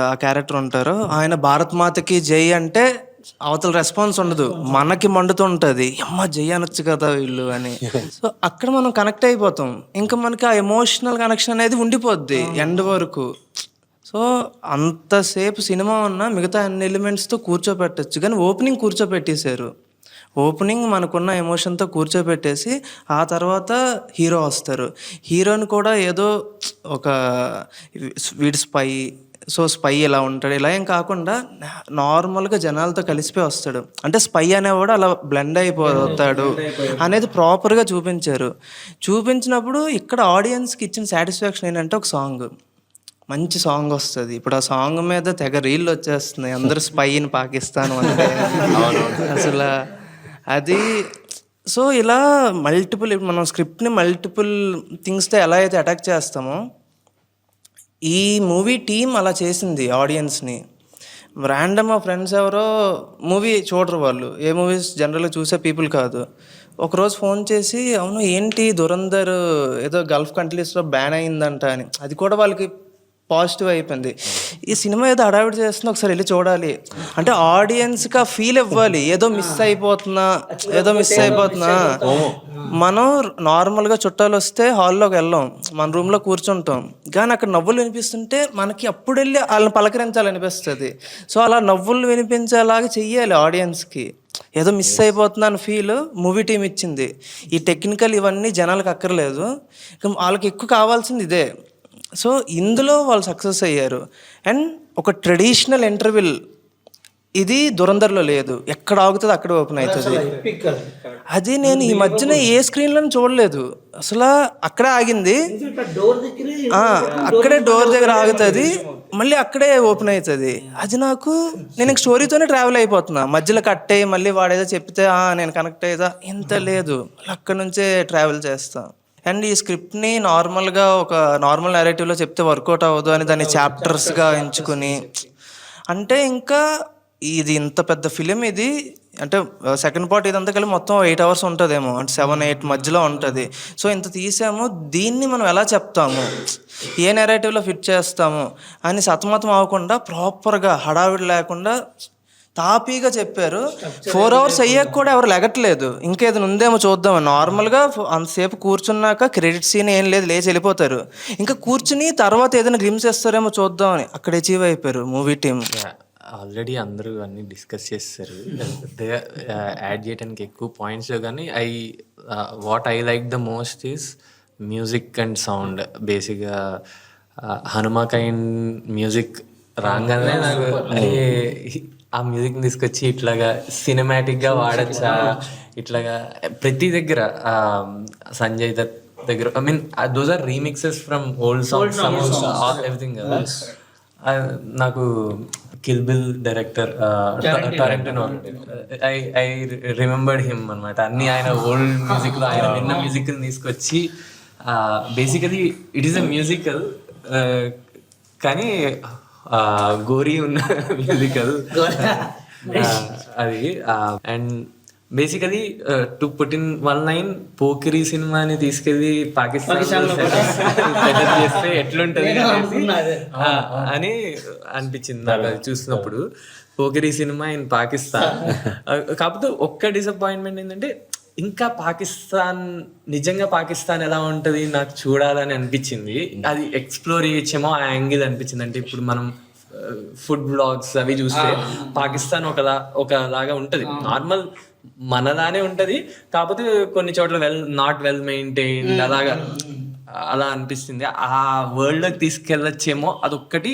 ఆ క్యారెక్టర్ ఉంటారో ఆయన భారత్ మాతకి జై అంటే అవతల రెస్పాన్స్ ఉండదు, మనకి మండుతుంటుంది, అమ్మ జై అనొచ్చు కదా వీళ్ళు అని. సో అక్కడ మనం కనెక్ట్ అయిపోతాం, ఇంకా మనకి ఆ ఎమోషనల్ కనెక్షన్ అనేది ఉండిపోద్ది ఎండ్ వరకు. సో అంతసేపు సినిమా ఉన్న మిగతా అన్ని ఎలిమెంట్స్తో కూర్చోపెట్టచ్చు, కానీ ఓపెనింగ్ కూర్చోపెట్టేశారు. ఓపెనింగ్ మనకున్న ఎమోషన్తో కూర్చోపెట్టేసి ఆ తర్వాత హీరో వస్తారు. హీరోని కూడా ఏదో ఒక వీడి స్పై, సో స్పై ఇలా ఉంటాడు, ఇలా ఏం కాకుండా నార్మల్గా జనాలతో కలిసిపోయి వస్తాడు. అంటే స్పై అనేవాడు అలా బ్లెండ్ అయిపోతాడు అనేది ప్రాపర్గా చూపించారు. చూపించినప్పుడు ఇక్కడ ఆడియన్స్కి ఇచ్చిన సాటిస్ఫాక్షన్ ఏంటంటే ఒక సాంగ్, మంచి సాంగ్ వస్తుంది. ఇప్పుడు ఆ సాంగ్ మీద తెగ రీళ్ళు వచ్చేస్తున్నాయి, అందరూ స్పై ఇన్ పాకిస్తాన్ అంటే అసలు అది. సో ఇలా మల్టిపుల్ మనం స్క్రిప్ట్ని మల్టిపుల్ థింగ్స్తో ఎలా అయితే అటాక్ చేస్తామో ఈ మూవీ టీం అలా చేసింది ఆడియన్స్ని. ర్యాండమ్ ఫ్రెండ్స్ ఎవరో మూవీ చూడరు, వాళ్ళు ఏ మూవీస్ జనరల్గా చూసే పీపుల్ కాదు. ఒకరోజు ఫోన్ చేసి అవును ఏంటి దురంధర్ ఏదో గల్ఫ్ కంట్రీస్లో బ్యాన్ అయిందంట అని, అది కూడా వాళ్ళకి పాజిటివ్ అయిపోయింది. ఈ సినిమా ఏదో హడావిడి చేస్తున్నా ఒకసారి వెళ్ళి చూడాలి అంటే ఆడియన్స్కి ఆ ఫీల్ ఇవ్వాలి, ఏదో మిస్ అయిపోతున్నా. మనం నార్మల్గా చుట్టాలు వస్తే హాల్లోకి వెళ్ళాం, మన రూమ్లో కూర్చుంటాం, కానీ అక్కడ నవ్వులు వినిపిస్తుంటే మనకి అప్పుడు వెళ్ళి వాళ్ళని పలకరించాలనిపిస్తుంది. సో అలా నవ్వులు వినిపించేలాగా చెయ్యాలి ఆడియన్స్కి, ఏదో మిస్ అయిపోతున్నా అని ఫీల్ మూవీ టీం ఇచ్చింది. ఈ టెక్నికల్ ఇవన్నీ జనాలకు అక్కర్లేదు, వాళ్ళకి ఎక్కువ కావాల్సింది ఇదే. సో ఇందులో వాళ్ళు సక్సెస్ అయ్యారు. అండ్ ఒక ట్రెడిషనల్ ఇంటర్వెల్ ఇది దురంధర్లో లేదు, ఎక్కడ ఆగుతుంది అక్కడ ఓపెన్ అవుతుంది. అది నేను ఈ మధ్యన ఏ స్క్రీన్లో చూడలేదు, అసలు అక్కడే ఆగింది, అక్కడే డోర్ దగ్గర ఆగుతుంది. మళ్ళీ అక్కడే ఓపెన్ అవుతుంది. అది నాకు నేను ఇంక స్టోరీతోనే ట్రావెల్ అయిపోతున్నా. మధ్యలో కట్ అయ్యి మళ్ళీ వాడేదో చెప్తే నేను కనెక్ట్ అయ్యేదా, ఇంత లేదు. అక్కడి నుంచే ట్రావెల్ చేస్తాం. అండ్ ఈ స్క్రిప్ట్ని నార్మల్గా ఒక నార్మల్ నెరేటివ్లో చెప్తే వర్కౌట్ అవ్వదు అని దాన్ని చాప్టర్స్గా ఎంచుకుని, అంటే ఇంకా ఇది ఇంత పెద్ద ఫిలిం ఇది, అంటే సెకండ్ పార్ట్ ఇదంతా కలిపి మొత్తం 8 hours ఉంటుందేమో, అంటే 7-8 మధ్యలో ఉంటుంది. సో ఇంత తీసాము, దీన్ని మనం ఎలా చెప్తాము, ఏ నెరేటివ్లో ఫిట్ చేస్తాము అని సతమతం అవ్వకుండా ప్రాపర్గా హడావిడి లేకుండా తాపీగా చెప్పారు. 4 hours అయ్యాక కూడా ఎవరు లెగట్లేదు, ఇంకేదైనా ఉందేమో చూద్దాం. నార్మల్గా అంతసేపు కూర్చున్నాక క్రెడిట్ సీన్ ఏం లేదు, లేచి వెళ్ళిపోతారు. ఇంకా కూర్చుని తర్వాత ఏదైనా గ్లిమ్స్ ఇస్తారేమో చూద్దామని అక్కడ అచీవ్ అయిపోయారు మూవీ టీమ్. ఆల్రెడీ అందరూ అన్నీ డిస్కస్ చేస్తారు, యాడ్ చేయడానికి ఎక్కువ పాయింట్స్. కానీ what I like the most is music and sound. బేసిక్గా హనుమా కైండ్ మ్యూజిక్ రాగానే నాకు ఆ మ్యూజిక్ని తీసుకొచ్చి ఇట్లాగా సినిమాటిక్గా వాడచ్చా, ఇట్లాగా ప్రతి దగ్గర సంజయ్ దత్ దగ్గర, I mean those are remixes from old songs everything కదా. నాకు Kill Bill director Tarantino, I remembered him అనమాట. అన్ని ఆయన ఓల్డ్ మ్యూజిక్లో ఆయన విన్న మ్యూజిక్ని తీసుకొచ్చి, basically it is a musical కానీ గోరీ ఉన్న మ్యూజికల్ అది. And basically to put in one line, Pokiri సినిమాని తీసుకెళ్ళి పాకిస్తాన్ సెటప్ చేస్తే ఎట్లుంటది అని అనిపించింది నాకు అది చూసినప్పుడు. Pokiri cinema in Pakistan. కాకపోతే ఒక్క డిసప్పాయింట్మెంట్ ఏంటంటే, ఇంకా పాకిస్తాన్, నిజంగా పాకిస్తాన్ ఎలా ఉంటుంది నాకు చూడాలని అనిపించింది. అది ఎక్స్ప్లోర్ చేయొచ్చేమో ఆ యాంగిల్ అనిపించింది. అంటే ఇప్పుడు మనం ఫుడ్ బ్లాగ్స్ అవి చూస్తే పాకిస్తాన్ ఒకలాగా ఉంటుంది, నార్మల్ మనలానే ఉంటుంది. కాకపోతే కొన్ని చోట్ల నాట్ వెల్ మెయింటైన్డ్ అలా అనిపిస్తుంది. ఆ వరల్డ్లోకి తీసుకెళ్ళొచ్చేమో అదొక్కటి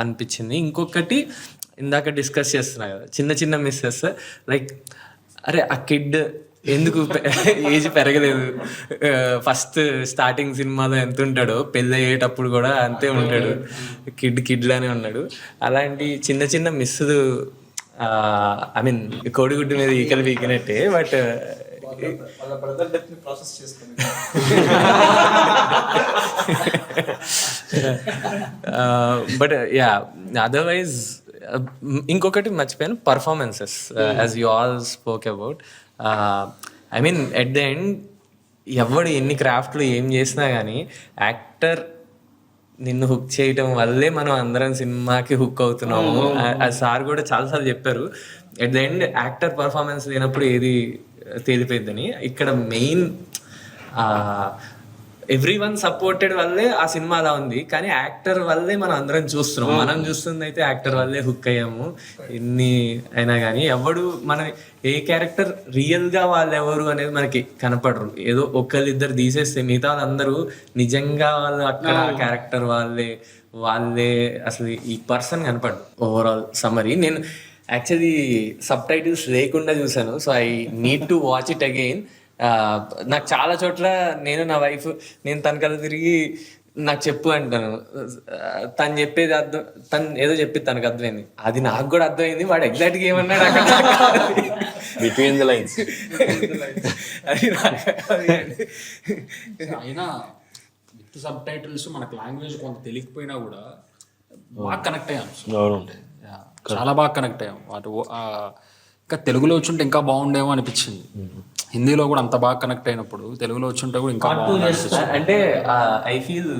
అనిపించింది. ఇంకొకటి ఇందాక డిస్కస్ చేస్తున్నా కదా, చిన్న చిన్న మిస్సెస్, లైక్ అరే ఆ కిడ్ ఎందుకు ఏజ్ పెరగలేదు, ఫస్ట్ స్టార్టింగ్ సినిమాలో ఎంత ఉంటాడో పెళ్ళి అయ్యేటప్పుడు కూడా అంతే ఉంటాడు, కిడ్లానే ఉన్నాడు. అలాంటి చిన్న చిన్న మిస్సులు, ఐ మీన్ కోడిగుడ్డు మీద ఈకలు పీకినట్టే. బట్ బట్ యా, అదర్వైజ్ ఇంకొకటి మర్చిపోయాను, performances as you all spoke about. I mean at the end ఎవడు ఎన్ని క్రాఫ్ట్లు ఏం చేసినా కానీ యాక్టర్ నిన్ను హుక్ చేయటం వల్లే మనం అందరం సినిమాకి హుక్ అవుతున్నాము. అది సార్ కూడా చాలాసార్లు చెప్పారు, at the end actor performance లేనప్పుడు ఏది తేలిపోయిద్దని. ఇక్కడ మెయిన్ ఎవ్రీ వన్ సపోర్టెడ్ వల్లే ఆ సినిమా అలా ఉంది, కానీ యాక్టర్ వల్లే మనం అందరం చూస్తున్నాం. మనం చూస్తుంది అయితే యాక్టర్ వల్లే హుక్ అయ్యాము. ఎన్ని అయినా కానీ ఎవడు మన ఏ క్యారెక్టర్ రియల్గా వాళ్ళు ఎవరు అనేది మనకి కనపడరు. ఏదో ఒకళ్ళిద్దరు తీసేస్తే మిగతా వాళ్ళందరూ నిజంగా వాళ్ళు అక్కడ క్యారెక్టర్ వాళ్ళే అసలు ఈ పర్సన్ కనపడరు. ఓవరాల్ సమ్మరీ, నేను యాక్చువల్లీ సబ్ టైటిల్స్ లేకుండా చూసాను, so I need to watch it again. నాకు చాలా చోట్ల నేను తన కథ తిరిగి నాకు చెప్పు అంటాను, తను చెప్పేది అర్థం, తను ఏదో చెప్పి తనకు అర్థమైంది, అది నాకు కూడా అర్థమైంది, వాడు ఎగ్జాక్ట్గా ఏమన్నాడు అక్కడ బిట్వీన్ ది లైన్స్. అయినా విత్ సబ్ టైటిల్స్ మనకు లాంగ్వేజ్ కొంత తెలియకపోయినా కూడా బాగా కనెక్ట్ అయ్యాం, చాలా బాగా కనెక్ట్ అయ్యాం. ఇంకా తెలుగులో వచ్చుంటే ఇంకా బాగుండేమో అనిపించింది. హిందీలో కూడా అంత బాగా కనెక్ట్ అయినప్పుడు తెలుగులో వచ్చుంటే కూడా ఇంకా అంటే ఐ ఫీల్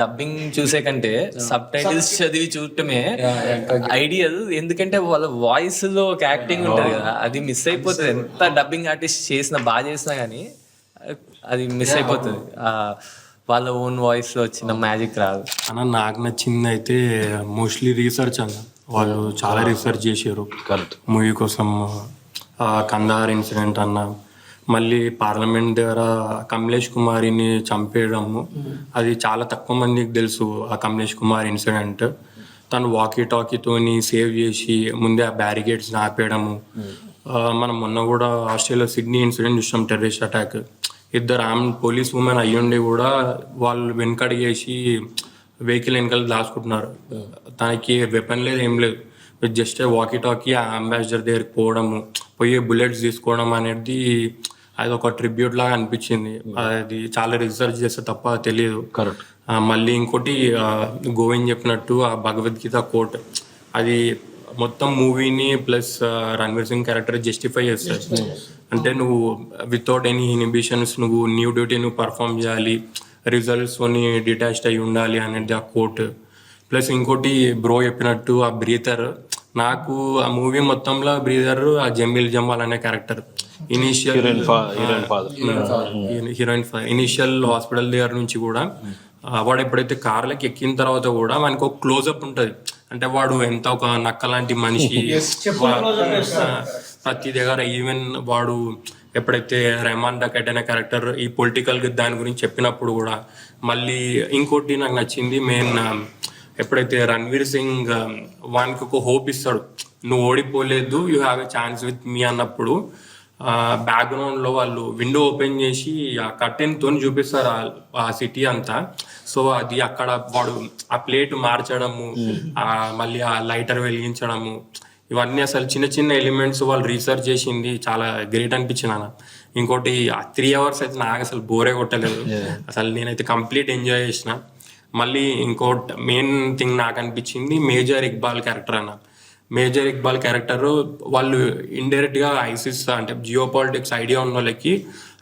డబ్బింగ్ చూసే కంటే సబ్ టైటిల్స్ చదివి చూడటమే ఐడియల్. ఎందుకంటే వాళ్ళ వాయిస్ లో ఒక యాక్టింగ్ ఉంటుంది కదా, అది మిస్ అయిపోతుంది. ఎంత డబ్బింగ్ ఆర్టిస్ట్ బాగా చేసినా కానీ అది మిస్ అయిపోతుంది, వాళ్ళ ఓన్ వాయిస్ లో వచ్చిన మ్యాజిక్ రాదు. అన్న నాకు నచ్చింది అయితే మోస్ట్లీ రీసెర్చ్ అన్న, వాళ్ళు చాలా రీసెర్చ్ చేశారు మూవీ కోసం. కందహార్ ఇన్సిడెంట్ అన్న, మళ్ళీ పార్లమెంట్ దగ్గర కమలేష్ కుమార్ని చంపేయడము, అది చాలా తక్కువ మందికి తెలుసు ఆ కమలేష్ కుమార్ ఇన్సిడెంట్. తను వాకీ టాకీతోని సేవ్ చేసి ముందే ఆ బ్యారికేడ్స్ని ఆపేయడము. మనం మొన్న కూడా ఆస్ట్రేలియా సిడ్నీ ఇన్సిడెంట్ చూసాం, టెర్రరిస్ట్ అటాక్. ఇద్దరు పోలీస్ ఉమెన్ అయ్యుండి కూడా వాళ్ళు వెనకడిగేసి వెహికల్ వెనకాల దాచుకుంటున్నారు. తనకి వెపన్ లేదు, ఏం లేదు, జస్ట్ వాకీ టాకీ ఆ అంబాసిడర్ దగ్గరికి పోవడము, పోయి బుల్లెట్స్ తీసుకోవడం అనేది అది ఒక ట్రిబ్యూట్ లాగా అనిపించింది. అది చాలా రీసెర్చ్ చేస్తే తప్ప తెలియదు. కరెక్ట్. మళ్ళీ ఇంకోటి గోవింద్ చెప్పినట్టు ఆ భగవద్గీత కోట్, అది మొత్తం మూవీని plus Ranveer Singh character justify చేస్తుంది. అంటే నువ్వు వితౌట్ ఎనీ ఇన్హిబిషన్స్ నువ్వు న్యూ డ్యూటీ నువ్వు పర్ఫామ్ చేయాలి, రిజల్ట్స్తోని డిటాచ్డ్ అయి ఉండాలి అనేది ఆ కోట్. ప్లస్ ఇంకోటి బ్రో చెప్పినట్టు ఆ బ్రీతర్, నాకు ఆ మూవీ మొత్తంలో బ్రీదర్ ఆ జమీల్ జమాల్ అనే character initial heroine initial hospital దగ్గర నుంచి కూడా వాడు ఎప్పుడైతే కార్లకి ఎక్కిన తర్వాత కూడా మనకు ఒక క్లోజప్ ఉంటుంది. అంటే వాడు ఎంత ఒక నక్క లాంటి మనిషి ప్రతి దగ్గర. ఈవెన్ వాడు ఎప్పుడైతే రెహమాన్ డకైట్ అనే క్యారెక్టర్ ఈ పొలిటికల్ దాని గురించి చెప్పినప్పుడు కూడా. మళ్ళీ ఇంకోటి నాకు నచ్చింది మెయిన్, ఎప్పుడైతే రణ్వీర్ సింగ్ వానికి ఒక హోప్ ఇస్తాడు, నువ్వు ఓడిపోలేదు, you have a chance with me అన్నప్పుడు బ్యాక్గ్రౌండ్లో వాళ్ళు విండో ఓపెన్ చేసి ఆ కర్టెన్తో చూపిస్తారు ఆ సిటీ అంతా. సో అది అక్కడ వాడు ఆ ప్లేట్ మార్చడము, మళ్ళీ ఆ లైటర్ వెలిగించడము, ఇవన్నీ అసలు చిన్న చిన్న ఎలిమెంట్స్ వాళ్ళు రీసెర్చ్ చేసింది చాలా గ్రేట్ అనిపించింది అన్న. ఇంకోటి ఆ 3 hours అయితే నాకు అసలు బోరే కొట్టలేదు, అసలు నేనైతే కంప్లీట్ ఎంజాయ్ చేసిన. మళ్ళీ ఇంకో మెయిన్ థింగ్ నాకు అనిపించింది మేజర్ ఇక్బాల్ క్యారెక్టర్ అన్న. మేజర్ ఇక్బాల్ క్యారెక్టర్ వాళ్ళు ఇండైరెక్ట్గా ఐసిస్ అంటే జియో పాలిటిక్స్ ఐడియా ఉన్న వాళ్ళకి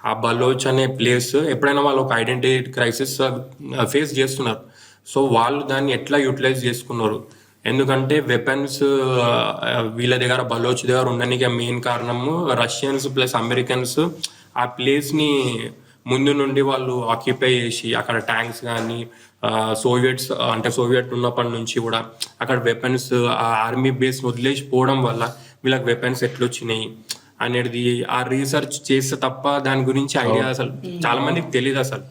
ఆ బలోచ్ అనే ప్లేస్ ఎప్పుడైనా వాళ్ళు ఒక ఐడెంటిటీ క్రైసిస్ ఫేస్ చేస్తున్నారు. సో వాళ్ళు దాన్ని ఎట్లా యూటిలైజ్ చేసుకున్నారు, ఎందుకంటే వెపన్స్ వీళ్ళ దగ్గర బలోచ్ దగ్గర ఉండడానికి మెయిన్ కారణము రష్యన్స్ ప్లస్ అమెరికన్స్ ఆ ప్లేస్ని ముందు నుండి వాళ్ళు ఆక్యుపై చేసి అక్కడ ట్యాంక్స్ కానీ సోవియట్స్ అంటే సోవియట్ ఉన్నప్పటి నుంచి కూడా అక్కడ వెపన్స్ ఆ ఆర్మీ బేస్ వదిలేసిపోవడం వల్ల వీళ్ళకి వెపన్స్ ఎట్లొచ్చినాయి అనేది ఆ రీసెర్చ్ చేస్తే తప్ప దాని గురించి ఐడియా అసలు చాలా మందికి తెలియదు అసలు.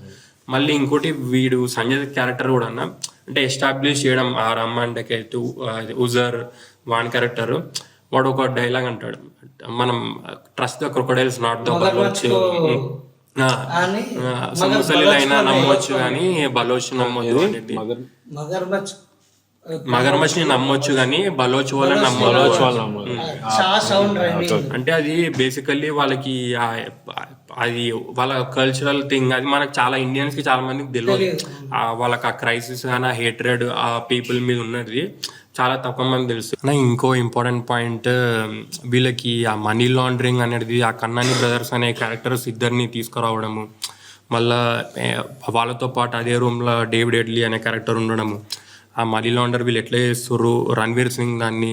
మళ్ళీ ఇంకోటి వీడు సంజయ్ క్యారెక్టర్ కూడా అన్న అంటే ఎస్టాబ్లిష్ చేయడం ఆ రహమాన్ డకైట్ ఉజర్ వాన్ క్యారెక్టర్, వాడు ఒక డైలాగ్ అంటాడు, మనం trust the crocodiles not the Baloch, ముసలిలైనా నమ్మొచ్చు కానీ బలోచ్ నమ్మొద్దు అనేది. మగర్మచ్ ని నమ్మొచ్చు కానీ బలోచ్ వాళ్ళని నమ్మొచ్చు. అంటే అది బేసికల్లీ వాళ్ళకి అది వాళ్ళ కల్చరల్ థింగ్, అది మనకు చాలా ఇండియన్స్ కి చాలా మందికి తెలియదు. వాళ్ళకి ఆ క్రైసిస్ కానీ ఆ హేట్రెడ్ ఆ పీపుల్ మీద ఉన్నది చాలా తక్కువ మంది తెలుసు. ఇంకో ఇంపార్టెంట్ పాయింట్, వీళ్ళకి ఆ మనీ లాండరింగ్ అనేది ఆ కన్నాని బ్రదర్స్ అనే క్యారెక్టర్స్ ఇద్దరిని తీసుకురావడము, మళ్ళా వాళ్ళతో పాటు అదే రూమ్లో డేవిడ్ ఎడ్లీ అనే క్యారెక్టర్ ఉండడము, ఆ మనీ లాండర్ వీళ్ళు ఎట్లా చేస్తారు, రణ్వీర్ సింగ్ దాన్ని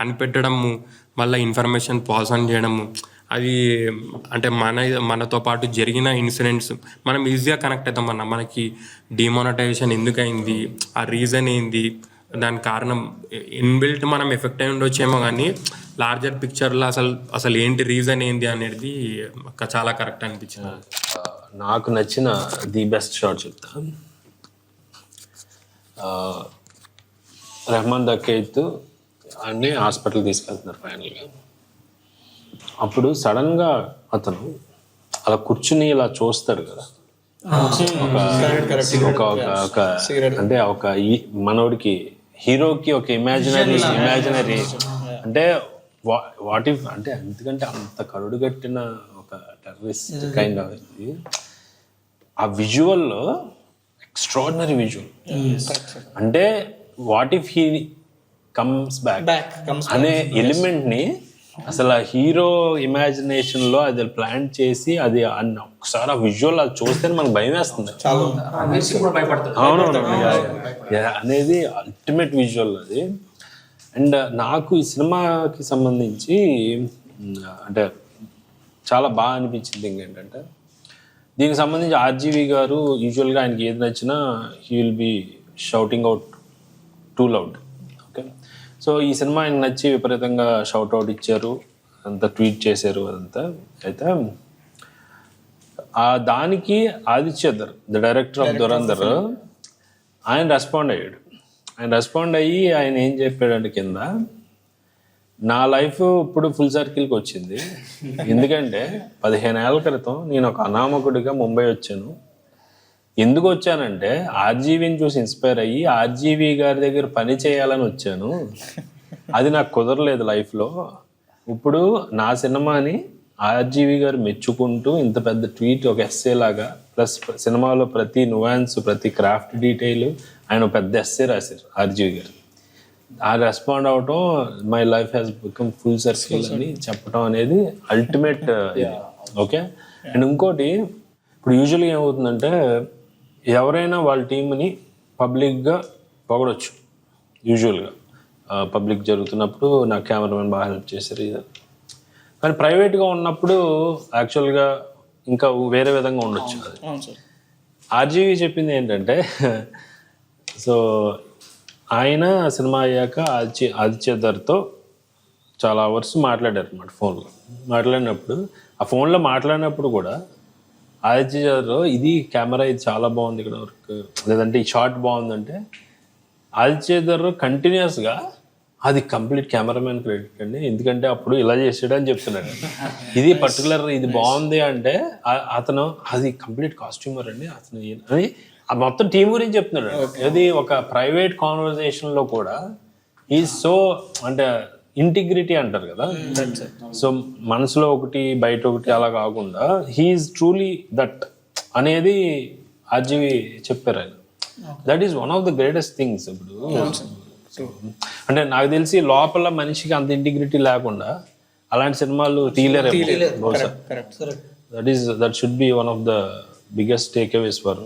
కనిపెట్టడము, మళ్ళీ ఇన్ఫర్మేషన్ పాస్ ఆన్ చేయడము, అది అంటే మనతో పాటు జరిగిన ఇన్సిడెంట్స్ మనం ఈజీగా కనెక్ట్ అవుతాం అన్న. మనకి డిమానిటైజేషన్ ఎందుకు అయింది, ఆ రీజన్ ఏంది, దాని కారణం ఇన్బిల్ట్ మనం ఎఫెక్ట్ అయి ఉండొచ్చేమో కానీ లార్జర్ పిక్చర్లో అసలు ఏంటి రీజన్ ఏంది అనేది చాలా కరెక్ట్ అనిపించింది. నాకు నచ్చిన ది బెస్ట్ షాట్ చెప్తా. రెహమాన్ డకైత్ అన్ని హాస్పిటల్ తీసుకెళ్తున్నారు ఫైనల్గా. అప్పుడు సడన్గా అతను అలా కూర్చుని ఇలా చూస్తాడు కదా, అంటే ఒక మనోడికి హీరోకి ఒక ఇమాజినరీ అంటే వాట్ ఇఫ్ అంటే ఎందుకంటే అంత కరుడు కట్టిన ఒక టెర్రరిస్ట్ కైండ్ ఆఫ్ ఆ విజువల్లో ఎక్స్ట్రాడినరీ విజువల్. అంటే what if he comes back అనే ఎలిమెంట్ని అసలు ఆ హీరో ఇమాజినేషన్లో అది ప్లాన్ చేసి అది ఒకసారి ఆ విజువల్ అది చూస్తే మనకు భయం వేస్తుంది. అవునవును అనేది అల్టిమేట్ విజువల్ అది. అండ్ నాకు ఈ సినిమాకి సంబంధించి అంటే చాలా బాగా అనిపించింది థింగ్ ఏంటంటే, దీనికి సంబంధించి ఆర్జీవి గారు యూజువల్గా ఆయనకి ఏది నచ్చినా he will be shouting out too loud. Okay, so ఈ సినిమా ఆయనకు నచ్చి విపరీతంగా షౌట్ అవుట్ ఇచ్చారు, అంతా ట్వీట్ చేశారు అదంతా. అయితే దానికి Adityadhar the director of Dhurandhar ఆయన రెస్పాండ్ అయ్యాడు. ఆయన ఏం చెప్పాడంటే, కింద నా లైఫ్ ఇప్పుడు ఫుల్ సర్కిల్కి వచ్చింది, ఎందుకంటే 15 ఏళ్ల క్రితం నేను ఒక అనామకుడిగా ముంబై వచ్చాను, ఎందుకు వచ్చానంటే ఆర్జీవీని చూసి ఇన్స్పైర్ అయ్యి ఆర్జీవీ గారి దగ్గర పని చేయాలని వచ్చాను. అది నాకు కుదరలేదు లైఫ్లో. ఇప్పుడు నా సినిమాని ఆర్జీవీ గారు మెచ్చుకుంటూ ఇంత పెద్ద ట్వీట్, ఒక ఎస్సే లాగా, ప్లస్ సినిమాలో ప్రతి నువాన్స్, ప్రతి క్రాఫ్ట్ డీటెయిల్ ఆయన ఒక పెద్ద ఎస్సే రాశారు ఆర్జీవీ గారు. ఆ రెస్పాండ్ అవటం my life has become full circle అని చెప్పడం అనేది అల్టిమేట్ ఇది. ఓకే. అండ్ ఇంకోటి, ఇప్పుడు యూజువల్గా ఏమవుతుందంటే ఎవరైనా వాళ్ళ టీంని పబ్లిక్గా పొగడొచ్చు. యూజువల్గా పబ్లిక్ జరుగుతున్నప్పుడు నా కెమెరామెన్ బాగా హెల్ప్ చేశారు ఇది. కానీ ప్రైవేట్గా ఉన్నప్పుడు యాక్చువల్గా ఇంకా వేరే విధంగా ఉండొచ్చు. అది ఆర్జీవీ చెప్పింది ఏంటంటే, సో ఆయన సినిమా అయ్యాక ఆదిత్యధర్తో చాలా అవర్స్ మాట్లాడారు అన్నమాట ఫోన్లో. మాట్లాడినప్పుడు ఆ ఫోన్లో మాట్లాడినప్పుడు కూడా ఆదిత్యధర్ ఇది కెమెరా ఇది చాలా బాగుంది ఇక్కడ వర్క్, లేదంటే ఈ షాట్ బాగుందంటే ఆదిత్యధర్ కంటిన్యూస్గా అది కంప్లీట్ కెమెరామెన్ క్రెడిట్ అండి, ఎందుకంటే అప్పుడు ఇలా చేసాడు అని చెప్తున్నాడు. ఇది పర్టికులర్ ఇది బాగుంది అంటే అతను అది కంప్లీట్ కాస్ట్యూమర్ అండి అతను అని మొత్తం టీం గురించి చెప్తున్నాడు. అది ఒక ప్రైవేట్ కాన్వర్జేషన్లో కూడా ఈ సో అంటే ఇంటిగ్రిటీ అంటారు కదా, సో మనసులో ఒకటి బయట ఒకటి అలా కాకుండా హీఈస్ ట్రూలీ దట్ అనేది ఆర్జీవి చెప్పారు ఆయన. That is one of the greatest things. ఇప్పుడు అంటే నాకు తెలిసి లోపల మనిషికి అంత ఇంటిగ్రిటీ లేకుండా అలాంటి సినిమాలు తీయలేరు బహుశా. That should be one of the biggest takeaways for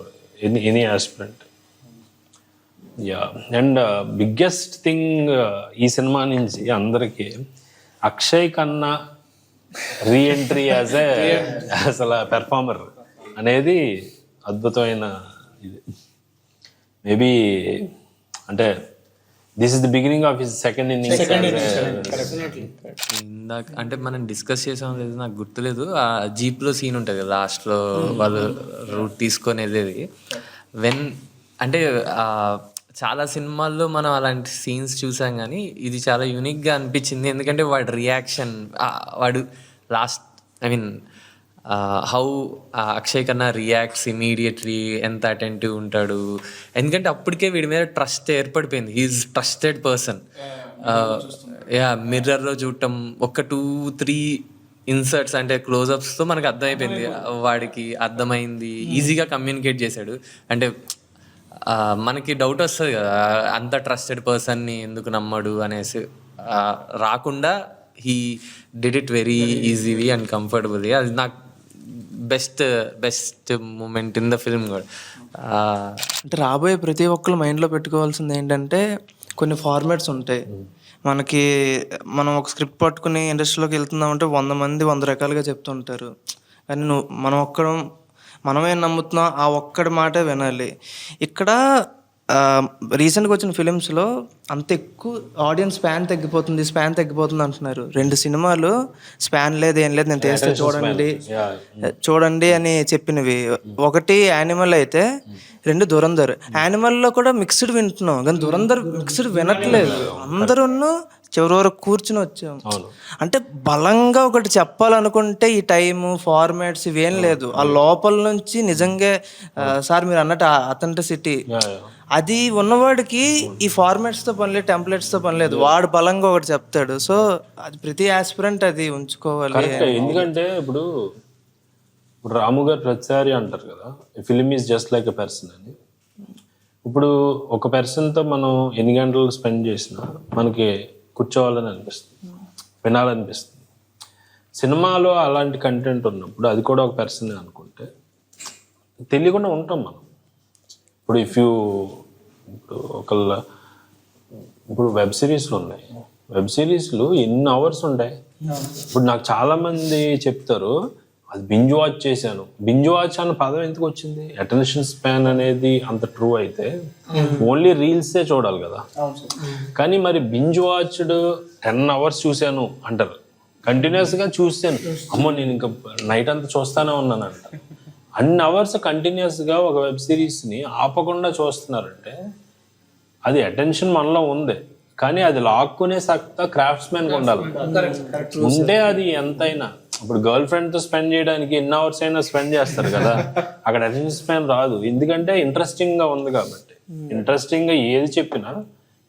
any aspirant. Yeah. And biggest thing ఈ సినిమా నుంచి అందరికీ Akshaye Khanna reentry as a అసలు పెర్ఫార్మర్ అనేది అద్భుతమైన ఇది. మేబీ అంటే this is the beginning of his second innings. ఇందాక అంటే మనం డిస్కస్ చేసాం లేదు నాకు గుర్తులేదు, ఆ జీప్లో సీన్ ఉంటుంది కదా లాస్ట్లో వాళ్ళు రూట్ తీసుకొని వెళ్ళేది. అంటే చాలా సినిమాల్లో మనం అలాంటి సీన్స్ చూసాం కానీ ఇది చాలా యూనిక్గా అనిపించింది. ఎందుకంటే వాడి రియాక్షన్, వాడు last how Akshaye Khanna reacts immediately, ఎంత అటెంటివ్ ఉంటాడు. ఎందుకంటే అప్పటికే వీడి మీద ట్రస్ట్ ఏర్పడిపోయింది. He's trusted person. మిర్రర్లో చూడటం, ఒక 2-3 ఇన్సర్ట్స్ అంటే క్లోజప్స్తో మనకు అర్థమైపోయింది, వాడికి అర్థమైంది, ఈజీగా కమ్యూనికేట్ చేశాడు. అంటే మనకి డౌట్ వస్తుంది కదా, అంత ట్రస్టెడ్ పర్సన్ని ఎందుకు నమ్మడు అనేసి, రాకుండా he did it very easily and comfortably. అది నాకు best moment in the film కూడా. అంటే రాబోయే ప్రతి ఒక్కరు మైండ్లో పెట్టుకోవాల్సింది ఏంటంటే కొన్ని ఫార్మాట్స్ ఉంటాయి మనకి. మనం ఒక స్క్రిప్ట్ పట్టుకుని ఇండస్ట్రీలోకి వెళ్తున్నామంటే 100 మంది 100 రకాలుగా చెప్తుంటారు. కానీ మనమేం నమ్ముతున్నాం ఆ ఒక్కడి మాటే వినాలి. ఇక్కడ రీసెంట్గా వచ్చిన ఫిలిమ్స్లో అంత ఎక్కువ ఆడియన్స్ స్పాన్ తగ్గిపోతుంది అంటున్నారు. 2 సినిమాలు స్పాన్ లేదు ఏం లేదు, నేను తెస్తే చూడండి అని చెప్పినవి. ఒకటి యానిమల్ అయితే, 2 దురంధర్. యానిమల్లో కూడా మిక్స్డ్ వింటున్నాం కానీ దురంధర్ మిక్స్డ్ వినట్లేదు. అందరూ చివరి వరకు కూర్చుని వచ్చాం. అంటే బలంగా ఒకటి చెప్పాలనుకుంటే ఈ టైము ఫార్మాట్స్ ఇవేం లేదు, ఆ లోపల నుంచి నిజంగా సార్ మీరు అన్నట్టు అథెంటిసిటీ అది ఉన్నవాడికి ఈ ఫార్మాట్స్తో పని లేదు, టెంప్లెట్స్తో పని లేదు, వాడు బలంగా ఒకటి చెప్తాడు. సో అది ప్రతి ఆస్పిరెంట్ అది ఉంచుకోవాలి. ఎందుకంటే ఇప్పుడు రాము గారు ప్రతిసారి అంటారు కదా, film is just like a person అని. ఇప్పుడు ఒక పర్సన్తో మనం ఎన్ని గంటలు స్పెండ్ చేసినా మనకి కూర్చోవాలని అనిపిస్తుంది, వినాలనిపిస్తుంది. సినిమాలో అలాంటి కంటెంట్ ఉన్నప్పుడు అది కూడా ఒక పర్సన్ అనుకుంటే తెలియకుండా ఉంటాం మనం. ఇప్పుడు ఇప్పుడు వెబ్ సిరీస్లు ఉన్నాయి, వెబ్ సిరీస్లు ఎన్ని అవర్స్ ఉంటాయి. ఇప్పుడు నాకు చాలామంది చెప్తారు అది బింజ్ వాచ్ చేశాను. బింజ్ వాచ్ అన్న పదం ఎందుకు వచ్చింది? అటెన్షన్ స్పాన్ అనేది అంత ట్రూ అయితే ఓన్లీ రీల్సే చూడాలి కదా. కానీ మరి బింజ్ వాచ్డ్ 10 hours చూశాను అంటారు, కంటిన్యూస్గా చూసాను, అమ్మో నేను ఇంకా నైట్ అంతా చూస్తానే ఉన్నాను అంట. అన్ని అవర్స్ కంటిన్యూస్గా ఒక వెబ్ సిరీస్ని ఆపకుండా చూస్తున్నారంటే అది అటెన్షన్ మనలో ఉంది, కానీ అది లాక్కునే సత్తా క్రాఫ్ట్స్మెన్కి ఉండాలి. ఉంటే అది ఎంతైనా ఇప్పుడు గర్ల్ ఫ్రెండ్తో స్పెండ్ చేయడానికి ఎన్ని అవర్స్ అయినా స్పెండ్ చేస్తారు కదా, అక్కడ అటెన్షన్ స్పాన్ రాదు. ఎందుకంటే ఇంట్రెస్టింగ్గా ఉంది కాబట్టి. ఇంట్రెస్టింగ్గా ఏది చెప్పినా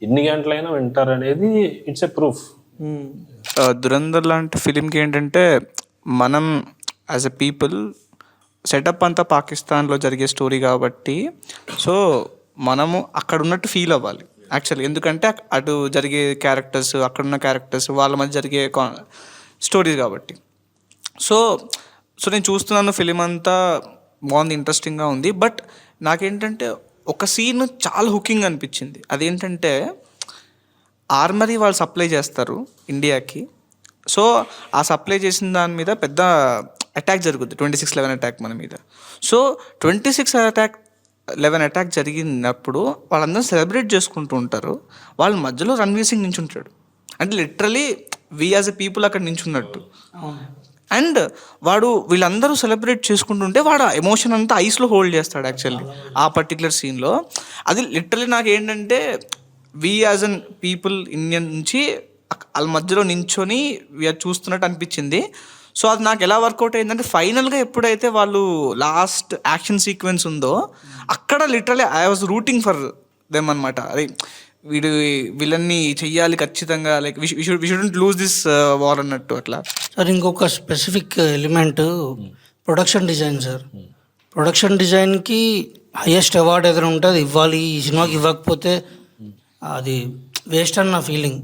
ఎన్ని గంటలైనా వింటారనేది ఇట్స్ ఎ ప్రూఫ్. దురంధర్ లాంటి ఫిలింకి ఏంటంటే మనం యాజ్ ఎ పీపుల్ సెటప్ అంతా పాకిస్తాన్లో జరిగే స్టోరీ కాబట్టి సో మనము అక్కడ ఉన్నట్టు ఫీల్ అవ్వాలి యాక్చువల్లీ. ఎందుకంటే అటు జరిగే క్యారెక్టర్స్, అక్కడున్న క్యారెక్టర్స్, వాళ్ళ మధ్య జరిగే స్టోరీస్ కాబట్టి. సో నేను చూస్తున్నాను, ఫిలిం అంతా బాగుంది, ఇంట్రెస్టింగ్గా ఉంది. బట్ నాకేంటంటే ఒక సీన్ చాలా హుకింగ్ అనిపించింది. అదేంటంటే ఆర్మరీ వాళ్ళు సప్లై చేస్తారు ఇండియాకి. సో ఆ సప్లై చేసిన దాని మీద పెద్ద అటాక్ జరుగుద్ది, 26/11 అటాక్ మన మీద. సో 26/11 అటాక్ జరిగినప్పుడు వాళ్ళందరూ సెలబ్రేట్ చేసుకుంటూ ఉంటారు. వాళ్ళ మధ్యలో రణ్వీర్ సింగ్ నించుంటాడు. అంటే literally we as a people అక్కడ నించున్నట్టు. అండ్ వాడు వీళ్ళందరూ సెలబ్రేట్ చేసుకుంటుంటే వాడు ఎమోషన్ అంతా ఐస్లో హోల్డ్ చేస్తాడు యాక్చువల్లీ ఆ పర్టికులర్ సీన్లో. అది లిటరలీ నాకు ఏంటంటే we as an people Indian నుంచి వాళ్ళ మధ్యలో నించొని వీఆర్ చూస్తున్నట్టు అనిపించింది. సో అది నాకు ఎలా వర్కౌట్ అయిందంటే ఫైనల్గా ఎప్పుడైతే వాళ్ళు లాస్ట్ యాక్షన్ సీక్వెన్స్ ఉందో అక్కడ literally I was rooting for them అనమాట. అరే వీళ్ళని చెయ్యాలి ఖచ్చితంగా, like we shouldn't lose this war అన్నట్టు అట్లా. సార్ ఇంకొక specific element production design sir. Production డిజైన్కి హయ్యెస్ట్ అవార్డు ఏదైనా ఉంటుంది ఇవ్వాలి, ఈ సినిమాకి ఇవ్వకపోతే అది వేస్ట్ అని నా ఫీలింగ్.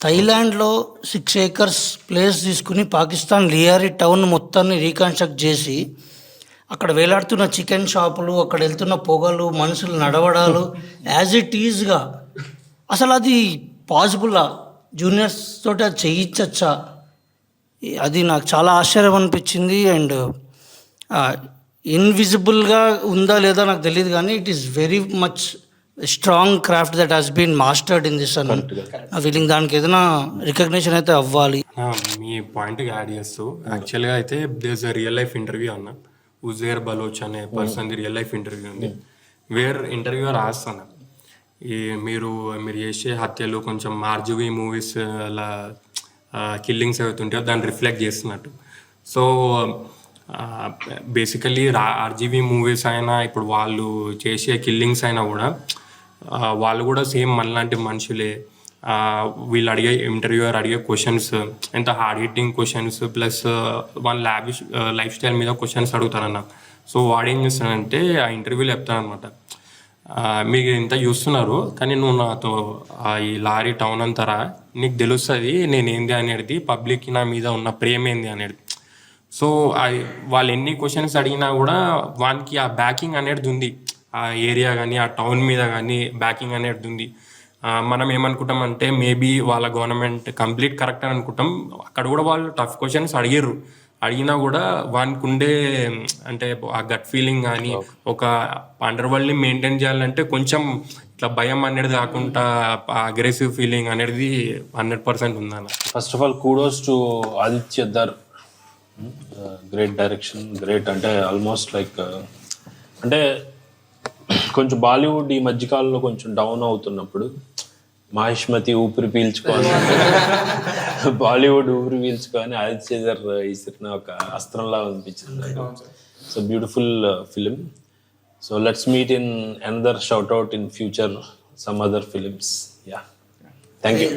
థైలాండ్లో 6 acres ప్లేస్ తీసుకుని పాకిస్తాన్ లియారీ టౌన్ మొత్తాన్ని రీకన్స్ట్రక్ట్ చేసి అక్కడ వేలాడుతున్న చికెన్ షాపులు, అక్కడ వెళ్తున్న పొగలు, మనుషులు నడవడాలు యాజ్ ఇట్ ఈజ్గా అసలు అది పాసిబుల్లా? జూనియర్స్ తోటి అది చేయించచ్చా? అది నాకు చాలా ఆశ్చర్యం అనిపించింది. అండ్ ఇన్విజిబుల్గా ఉందా లేదా నాకు తెలియదు, కానీ it is very much strong craft that has been mastered in this an feeling. దానికి ఏదైనా రికగ్నిషన్ అయితే అవ్వాలి. మీ పాయింట్కి యాడ్ చేస్తూ యాక్చువల్గా అయితే there's a real life interview అన్న ఉజేర్ బలోచ్ అనే పర్సన్ రియల్ లైఫ్ ఇంటర్వ్యూ ఉంది. వేర్ ఇంటర్వ్యూ రాస్తాను మీరు చేసే హత్యలు కొంచెం ఆర్జీవీ మూవీస్ అలా కిల్లింగ్స్ అవుతుంటాయో దాన్ని రిఫ్లెక్ట్ చేస్తున్నట్టు. సో బేసికలీ ఆర్జీవీ మూవీస్ అయినా ఇప్పుడు వాళ్ళు చేసే కిల్లింగ్స్ అయినా కూడా వాళ్ళు కూడా సేమ్ మనలాంటి మనుషులే. వీళ్ళు ఇంటర్వ్యూయర్ అడిగే క్వశ్చన్స్ ఎంత హార్డ్ హిట్టింగ్ క్వశ్చన్స్ ప్లస్ వాళ్ళ లైఫ్ స్టైల్ మీద క్వశ్చన్స్ అడుగుతారన్న. సో వాడు ఏం చేస్తాడంటే ఆ ఇంటర్వ్యూలో చెప్తానమాట, మీరు ఇంత చూస్తున్నారు కానీ నువ్వు నాతో ఈ లారీ టౌన్ అంతారా, నీకు తెలుస్తుంది నేనేంది అనేది, పబ్లిక్ నా మీద ఉన్న ప్రేమ ఏంది అనేది. సో వాళ్ళు ఎన్ని క్వశ్చన్స్ అడిగినా కూడా వానికి ఆ బ్యాకింగ్ అనేది ఉంది, ఆ ఏరియా కానీ ఆ టౌన్ మీద కానీ బ్యాకింగ్ అనేది ఉంది. మనం ఏమనుకుంటామంటే మేబీ వాళ్ళ గవర్నమెంట్ కంప్లీట్ కరెక్ట్ అని అనుకుంటాం. అక్కడ కూడా వాళ్ళు టఫ్ క్వశ్చన్స్ అడిగినా కూడా వానికి ఉండే అంటే ఆ గట్ ఫీలింగ్ కానీ ఒక అండర్ వరల్డ్ని మెయింటైన్ చేయాలంటే కొంచెం ఇట్లా భయం అనేది కాకుండా అగ్రెసివ్ ఫీలింగ్ అనేది 100% ఉందన్న. First of all kudos to Aditya Dhar, great direction, great అంటే ఆల్మోస్ట్ లైక్ అంటే కొంచెం బాలీవుడ్ ఈ మధ్యకాలంలో కొంచెం డౌన్ అవుతున్నప్పుడు మహిష్మతి ఊపిరి పీల్చుకొని బాలీవుడ్ ఊపిరి పీల్చుకొని ఆదిత్య దర్ ఇసిన ఒక అస్త్రంలా అనిపించింది. So beautiful film. So let's meet in another shout out in future some other films. Yeah, thank you.